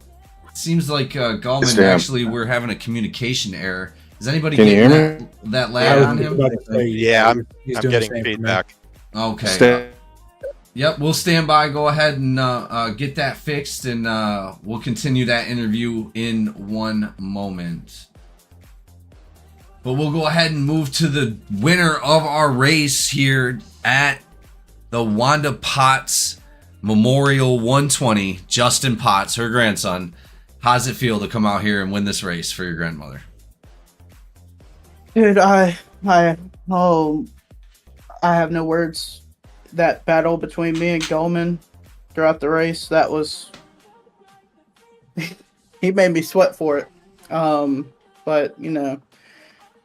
Seems like Gallman Stamp. actually we're having a communication error. Is anybody Can you getting hear me? that lag on him? Yeah, He's I'm doing the getting same for me. feedback. Okay. Yep, we'll stand by. Go ahead and get that fixed, and we'll continue that interview in one moment. But we'll go ahead and move to the winner of our race here at the Wanda Potts Memorial 120, Justin Potts, her grandson. How's it feel to come out here and win this race for your grandmother? Dude, I have no words. That battle between me and Goldman throughout the race, that was he made me sweat for it. But you know,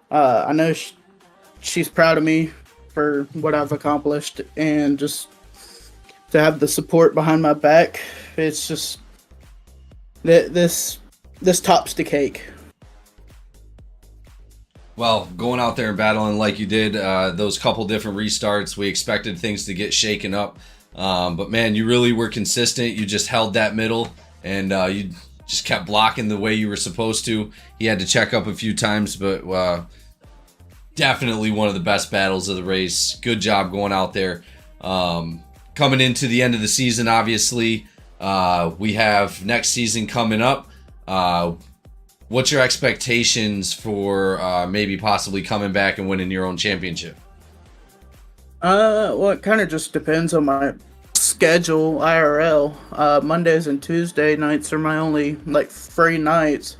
I know she's proud of me for what I've accomplished, and just to have the support behind my back, it's just this tops the cake. Well, going out there and battling like you did, those couple different restarts, we expected things to get shaken up. But man, you really were consistent. You just held that middle, and you just kept blocking the way you were supposed to. He had to check up a few times, but definitely one of the best battles of the race. Good job going out there. Coming into the end of the season, obviously, we have next season coming up. What's your expectations for maybe possibly coming back and winning your own championship? Well, it kind of just depends on my schedule, IRL. Mondays and Tuesday nights are my only free nights,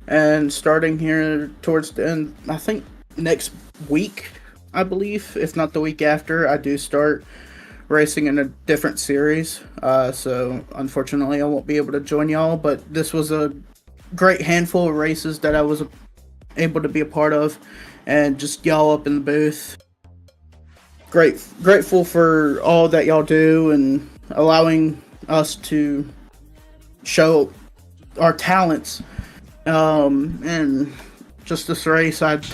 and starting here towards the end, I think next week, I believe, if not the week after, I do start racing in a different series. So unfortunately, I won't be able to join y'all, but this was a great handful of races that I was able to be a part of, and just y'all up in the booth. Grateful for all that y'all do and allowing us to show our talents. And just this race, the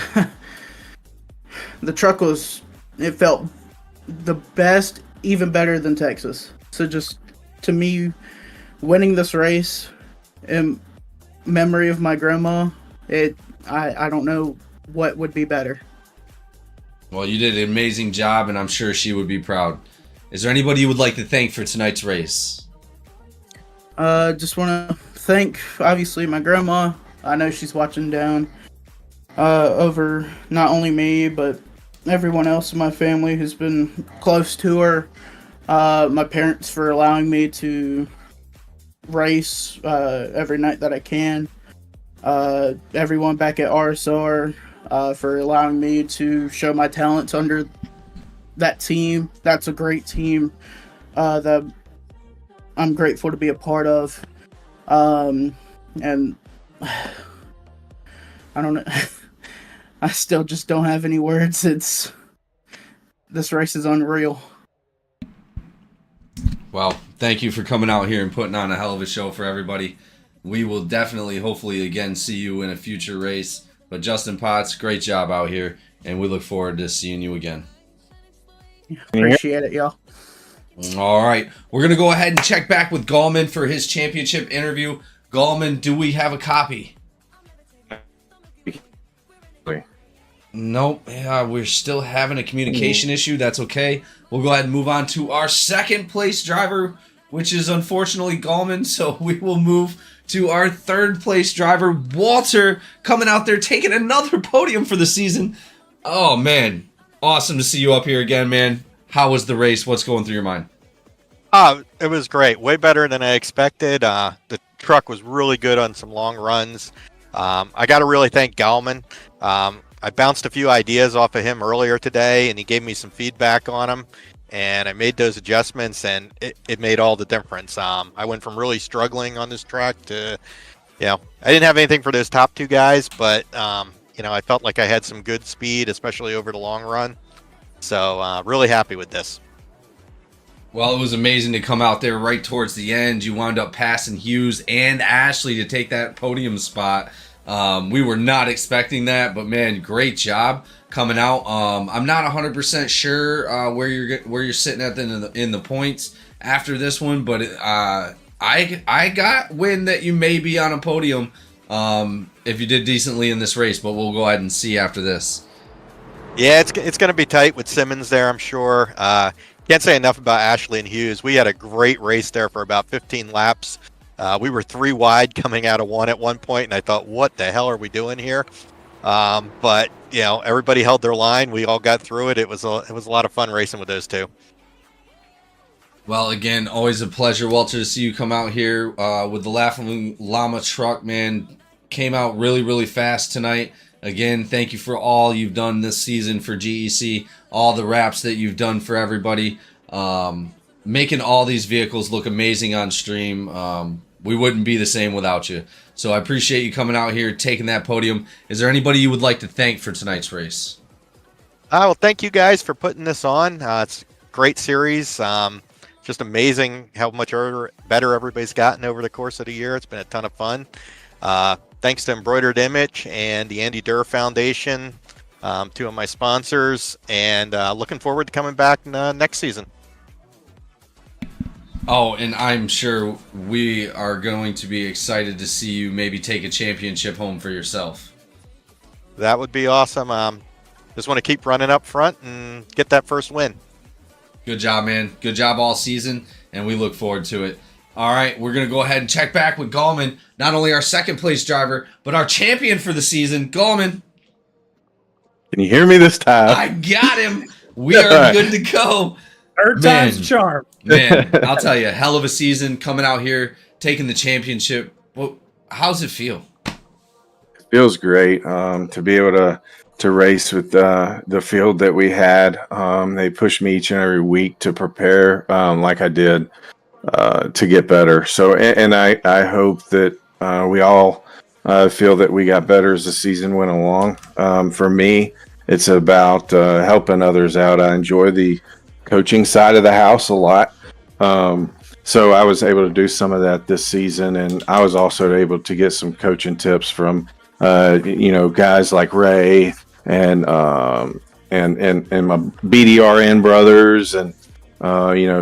truck it felt the best, even better than Texas. So just to me, winning this race in memory of my grandma, I don't know what would be better. Well, you did an amazing job, and I'm sure she would be proud. Is there anybody you would like to thank for tonight's race? Just want to thank, obviously, my grandma. I know she's watching down over not only me, but everyone else in my family who's been close to her. My parents for allowing me to race every night that I can. Everyone back at RSR for allowing me to show my talents under that team. That's a great team that I'm grateful to be a part of. And I don't know. I still just don't have any words. This race is unreal. Well, thank you for coming out here and putting on a hell of a show for everybody. We will definitely, hopefully, again, see you in a future race. But Justin Potts, great job out here, and we look forward to seeing you again. Appreciate it, y'all. All right. We're going to go ahead and check back with Gallman for his championship interview. Gallman, do we have a copy? Nope. Yeah, we're still having a communication issue. That's okay. We'll go ahead and move on to our second place driver, which is unfortunately Gallman. So we will move to our third place driver, Walter, coming out there taking another podium for the season. Oh, man. Awesome to see you up here again, man. How was the race? What's going through your mind? It was great. Way better than I expected. The truck was really good on some long runs. I got to really thank Gallman. I bounced a few ideas off of him earlier today, and he gave me some feedback on them, and I made those adjustments, and it made all the difference. I went from really struggling on this track to, I didn't have anything for those top two guys, but, I felt like I had some good speed, especially over the long run. So really happy with this. Well, it was amazing to come out there right towards the end. You wound up passing Hughes and Ashley to take that podium spot. We were not expecting that, but man, great job coming out. I'm not 100% sure where you're sitting at in the points after this one, but I got wind that you may be on a podium if you did decently in this race, but we'll go ahead and see after this. Yeah, it's going to be tight with Simmons there, I'm sure. Can't say enough about Ashley and Hughes. We had a great race there for about 15 laps. We were 3 wide coming out of 1 at one point, and I thought, what the hell are we doing here? But you know, everybody held their line. We all got through it. It was a lot of fun racing with those two. Well, again, always a pleasure, Walter, to see you come out here with the Laughing Llama truck, man. Came out really, really fast tonight. Again, thank you for all you've done this season for GEC, all the wraps that you've done for everybody, making all these vehicles look amazing on stream. We wouldn't be the same without you. So I appreciate you coming out here, taking that podium. Is there anybody you would like to thank for tonight's race? Well, thank you guys for putting this on. It's a great series. Just amazing how much better everybody's gotten over the course of the year. It's been a ton of fun. Thanks to Embroidered Image and the Andy Durr Foundation, 2 of my sponsors, and looking forward to coming back next season. Oh, and I'm sure we are going to be excited to see you maybe take a championship home for yourself. That would be awesome. Just want to keep running up front and get that first win. Good job, man. Good job all season, and we look forward to it. All right, we're going to go ahead and check back with Gallman, not only our second place driver, but our champion for the season. Gallman. Can you hear me this time? I got him. We are good to go. Third time's a charm. Man, I'll tell you, hell of a season coming out here, taking the championship. Well, how's it feel? It feels great to be able to race with the field that we had. They pushed me each and every week to prepare like I did. To get better. So, and I hope that we all feel that we got better as the season went along. For me, it's about helping others out. I enjoy the coaching side of the house a lot. So I was able to do some of that this season, and I was also able to get some coaching tips from guys like Ray and my BDRN brothers, and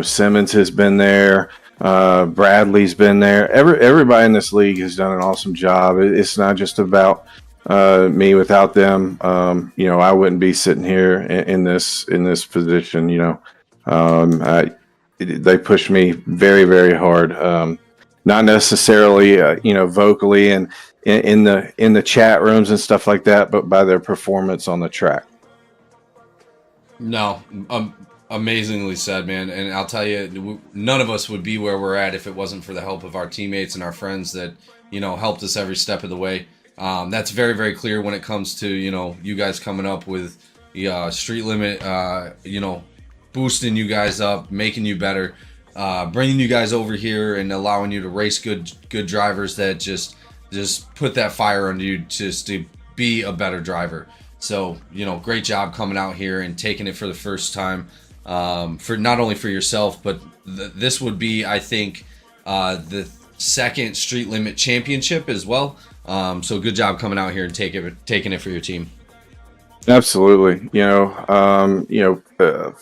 Simmons has been there. Bradley's been there. Everybody in this league has done an awesome job. It's not just about me. Without them, I wouldn't be sitting here in this position. They pushed me very, very hard. Not necessarily, vocally and in the chat rooms and stuff like that, but by their performance on the track. No, amazingly said, man. And I'll tell you, none of us would be where we're at if it wasn't for the help of our teammates and our friends that, helped us every step of the way. That's very, very clear when it comes to, you guys coming up with the street limit, boosting you guys up, making you better, bringing you guys over here and allowing you to race good drivers that just put that fire under you just to be a better driver. So, great job coming out here and taking it for the first time. For not only for yourself, but this would be, I think, the second street limit championship as well. So good job coming out here and taking it for your team. Absolutely.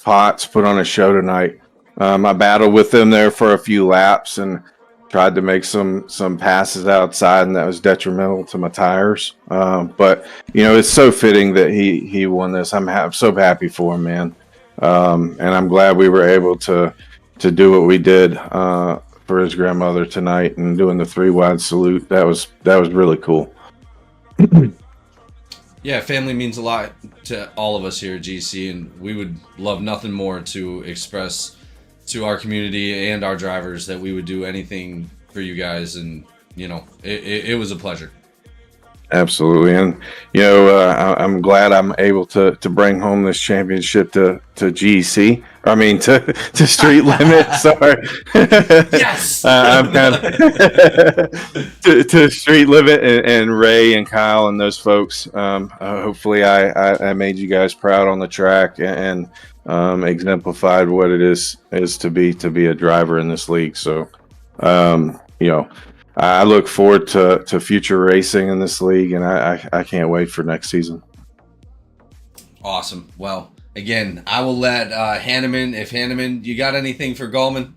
Potts put on a show tonight. I battled with them there for a few laps and tried to make some passes outside, and that was detrimental to my tires. But it's so fitting that he won this. I'm so happy for him, man. And I'm glad we were able to do what we did for his grandmother tonight and doing the 3 wide salute. That was really cool. Yeah, family means a lot to all of us here at GC, and we would love nothing more to express to our community and our drivers that we would do anything for you guys, and it was a pleasure. Absolutely, and I'm glad I'm able to bring home this championship to GEC. I mean to Street Limit. Sorry, Yes. I'm kind of to Street Limit and Ray and Kyle and those folks. Hopefully, I made you guys proud on the track and exemplified what it is to be a driver in this league. So, I look forward to future racing in this league, and I can't wait for next season. Awesome. Well, again, I will let Hanneman, if Hanneman, you got anything for Gallman?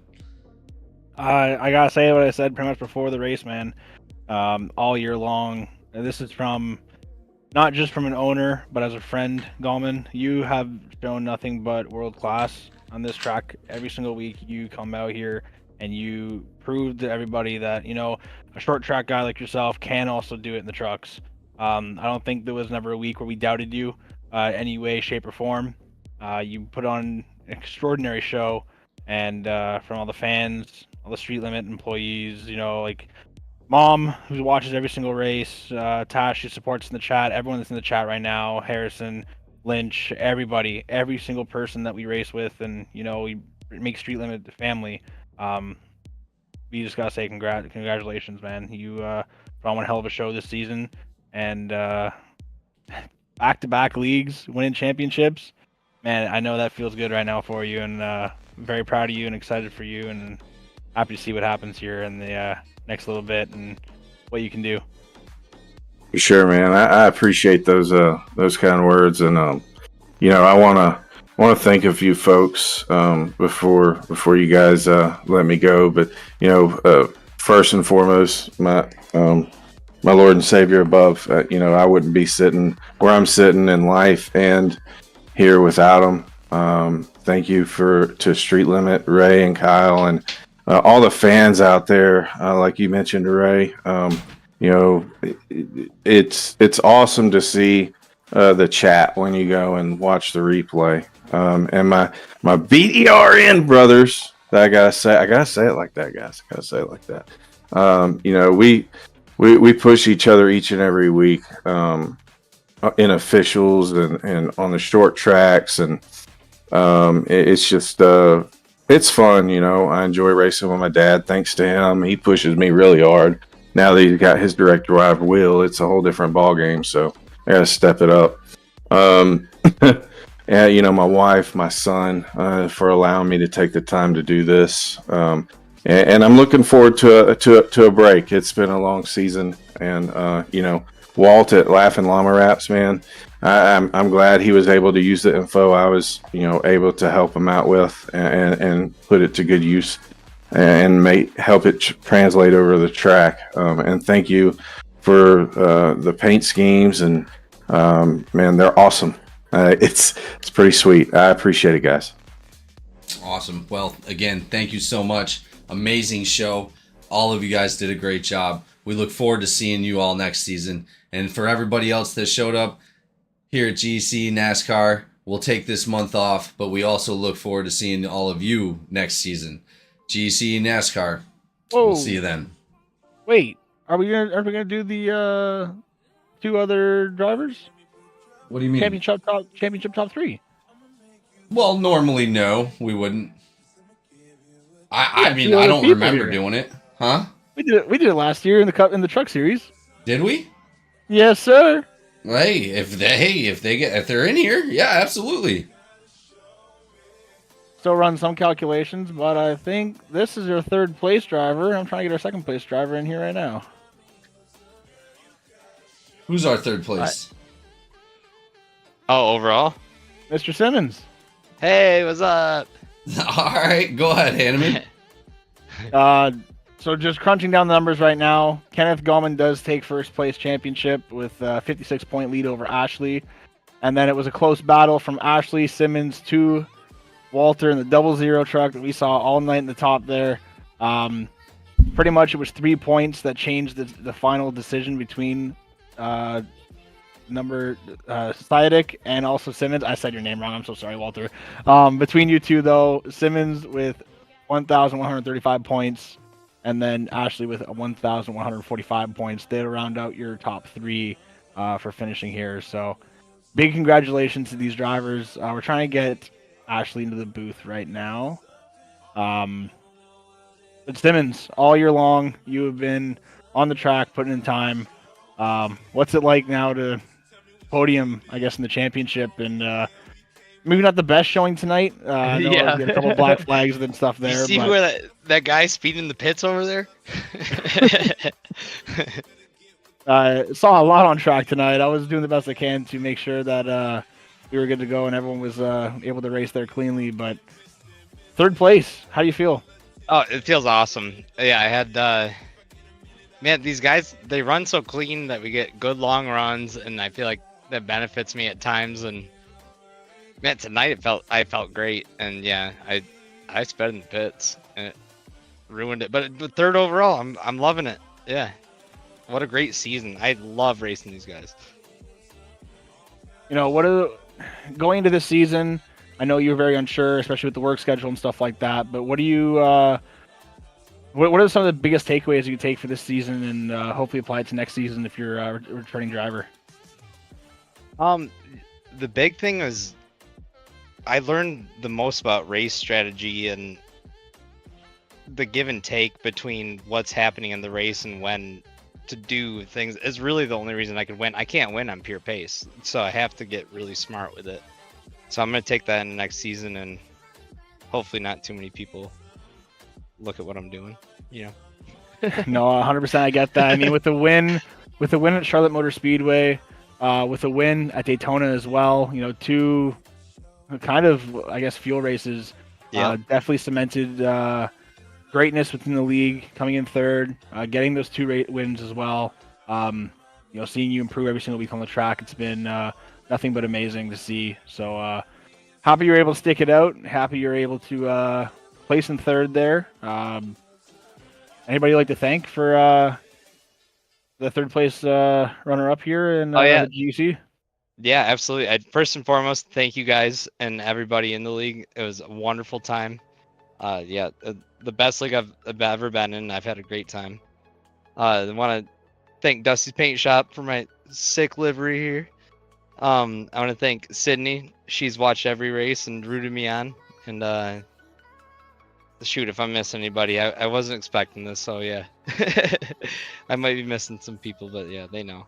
I gotta say what I said pretty much before the race, man. All year long. And this is from not just from an owner, but as a friend, Gallman. You have shown nothing but world class on this track. Every single week you come out here and you prove to everybody that, a short track guy like yourself can also do it in the trucks. I don't think there was never a week where we doubted you any way, shape, or form. You put on an extraordinary show, and from all the fans, all the Street Limit employees, like Mom, who watches every single race, Tash, who supports in the chat, everyone that's in the chat right now, Harrison, Lynch, everybody, every single person that we race with, and we make Street Limit the family. We just gotta say congratulations, man. You put on one hell of a show this season, and back-to-back leagues, winning championships. Man, I know that feels good right now for you, and I'm very proud of you and excited for you, and happy to see what happens here in the next little bit and what you can do. For sure, man. I appreciate those kind of words, and I want to thank a few folks before you guys let me go. But first and foremost, my Lord and Savior above. I wouldn't be sitting where I'm sitting in life and here without them. Thank you to Street Limit, Ray and Kyle, and all the fans out there. Like you mentioned, Ray. It's awesome to see the chat when you go and watch the replay. And my BDRN brothers, I gotta say it like that, guys. I gotta say it like that. We push each other each and every week in officials and on the short tracks, and it's just it's fun. I enjoy racing with my dad. Thanks to him, he pushes me really hard. Now that he's got his direct drive wheel, it's a whole different ball game. So I gotta step it up. And my wife, my son, for allowing me to take the time to do this. And I'm looking forward to a break. It's been a long season, and Walt at Laughing Llama Raps, man, I'm glad he was able to use the info I was able to help him out with and put it to good use and help it translate over the track. And thank you for the paint schemes, and man, they're awesome. It's pretty sweet. I appreciate it, guys. Awesome. Well, again, thank you so much. Amazing show. All of you guys did a great job. We look forward to seeing you all next season. And for everybody else that showed up here at GEC NASCAR, we'll take this month off, but we also look forward to seeing all of you next season. GEC NASCAR. Whoa. We'll see you then. Wait, are we gonna do the two other drivers? What do you mean? Championship top 3. Well, normally no, we wouldn't. I mean, I don't remember doing it, huh? We did it last year in the truck series. Did we? Yes, sir. Hey, if they're in here, yeah, absolutely. Still run some calculations, but I think this is your third place driver. I'm trying to get our second place driver in here right now. Who's our third place? Oh, overall? Mr. Simmons. Hey, what's up? All right, go ahead, Hanneman. So just crunching down the numbers right now, Kenneth Gallman does take first place championship with a 56-point lead over Ashley. And then it was a close battle from Ashley, Simmons to Walter in the 00 truck that we saw all night in the top there. Pretty much it was 3 points that changed the final decision between Sidetic and also Simmons. I said your name wrong. I'm so sorry, Walter. Between you two, though, Simmons with 1,135 points. and then Ashley with 1,145 points. They round out your top 3 for finishing here. So big congratulations to these drivers. We're trying to get Ashley into the booth right now. But Simmons, all year long, you have been on the track, putting in time. What's it like now to podium, I guess, in the championship? And maybe not the best showing tonight. I know Yeah. we had a couple black flags and stuff there. You see but... where that guy speeding in the pits over there? Saw a lot on track tonight. I was doing the best I can to make sure that we were good to go and everyone was able to race there cleanly. But third place, how do you feel? Oh, it feels awesome. Yeah, I had man, these guys, they run so clean that we get good long runs, and I feel like that benefits me at times. And man, tonight I felt great, and yeah, I sped in the pits and it ruined it. But third overall, I'm loving it. Yeah, what a great season. I love racing these guys. You know, going into this season, I know you're very unsure, especially with the work schedule and stuff like that. But what do you, what are some of the biggest takeaways you take for this season, and hopefully apply it to next season if you're a returning driver? The big thing is I learned the most about race strategy and the give and take between what's happening in the race and when to do things is really the only reason I could win. I can't win on pure pace, so I have to get really smart with it. So I'm going to take that in the next season, and hopefully not too many people look at what I'm doing, you know. No, 100%. I get that. I mean, with the win at Charlotte Motor Speedway, with the win at Daytona as well, you know, 2 kind of, I guess, fuel races, definitely cemented greatness within the league, coming in third, getting those 2 wins as well. You know, seeing you improve every single week on the track, it's been nothing but amazing to see. So happy you're able to stick it out. Happy you're able to place in third there. Anybody you'd like to thank for the third place runner-up here in the GEC? Yeah, absolutely. First and foremost, thank you guys and everybody in the league. It was a wonderful time. The best league I've ever been in. I've had a great time. I want to thank Dusty's Paint Shop for my sick livery here. I want to thank Sydney. She's watched every race and rooted me on. And shoot, if I miss anybody, I wasn't expecting this, so yeah. I might be missing some people, but yeah, they know.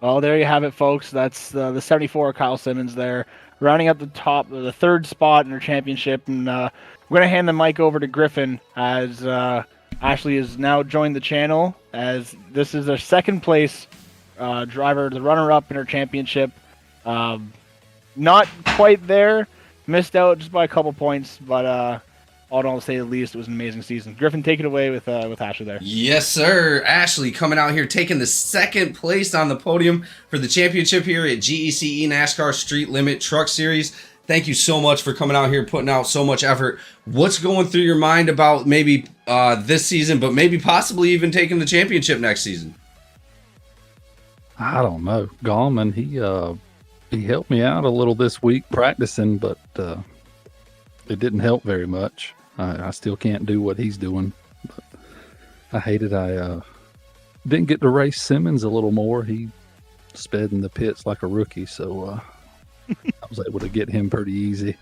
Well, there you have it, folks. That's the 74 Kyle Simmons there, rounding up the top, the third spot in her championship. And we're going to hand the mic over to Griffin as Ashley has now joined the channel, as this is her second place driver, the runner-up in her championship. Not quite there, missed out just by a couple points, but all in all, to say the least, it was an amazing season. Griffin, take it away with Ashley there. Yes, sir. Ashley coming out here, taking the second place on the podium for the championship here at GEC NASCAR Street Limit Truck Series. Thank you so much for coming out here, putting out so much effort. What's going through your mind about maybe this season, but maybe possibly even taking the championship next season? I don't know. Gallman, he helped me out a little this week practicing, but it didn't help very much. I still can't do what he's doing. But I hate it. I didn't get to race Simmons a little more. He sped in the pits like a rookie, so I was able to get him pretty easy.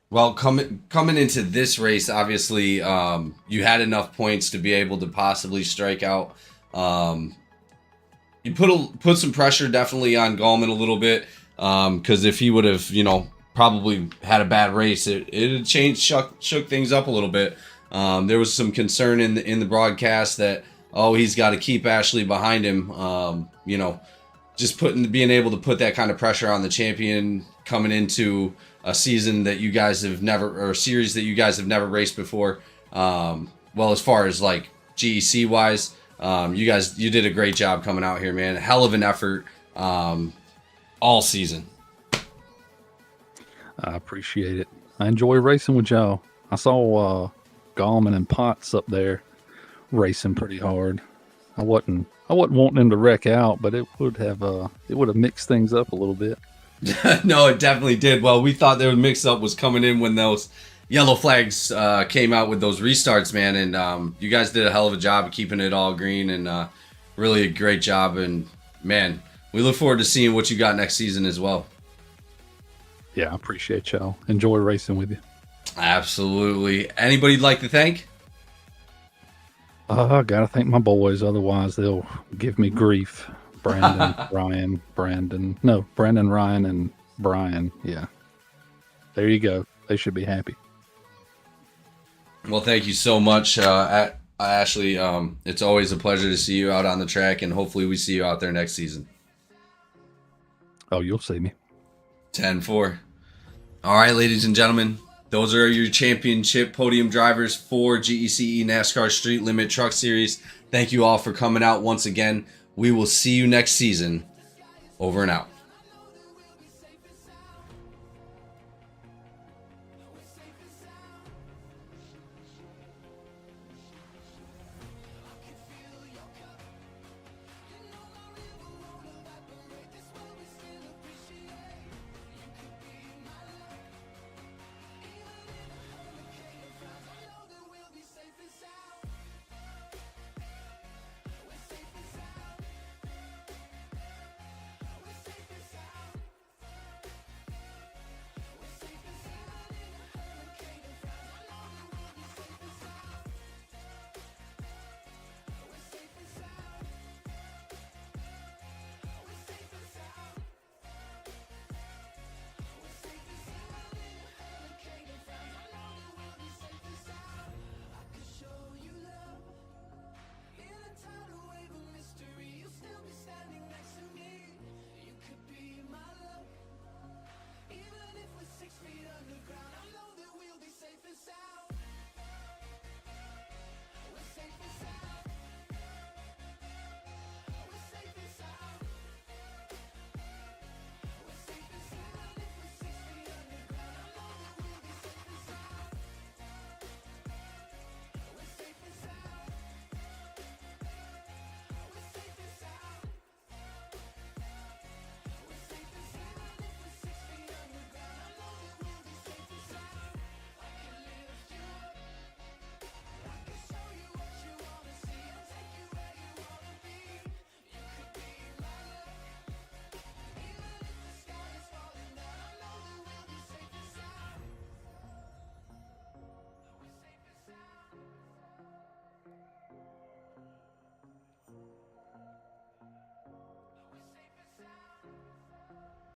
Well, coming into this race, obviously, you had enough points to be able to possibly strike out. You put some pressure definitely on Gallman a little bit, because if he would have, probably had a bad race, it had shook things up a little bit. There was some concern in the broadcast that, he's got to keep Ashley behind him. Just being able to put that kind of pressure on the champion coming into a season that you guys have never, or a series that you guys have never raced before. Well, as far as like GEC wise, you did a great job coming out here, man. Hell of an effort, all season. I appreciate it. I enjoy racing with y'all. I saw Gallman and Potts up there racing pretty hard. I wasn't wanting him to wreck out, but it would have mixed things up a little bit. No, it definitely did. Well, we thought the mix up was coming in when those yellow flags came out with those restarts, man, and you guys did a hell of a job of keeping it all green, and really a great job. And man, we look forward to seeing what you got next season as well. Yeah, I appreciate y'all. Enjoy racing with you. Absolutely. Anybody you'd like to thank? I gotta thank my boys, otherwise they'll give me grief. Brandon, Brandon, Ryan, and Brian. Yeah, there you go. They should be happy. Well, thank you so much, Ashley. It's always a pleasure to see you out on the track, and hopefully we see you out there next season. Oh, you'll see me. 10-4. All right, ladies and gentlemen, those are your championship podium drivers for GECE NASCAR Street Limit Truck Series. Thank you all for coming out once again. We will see you next season. Over and out.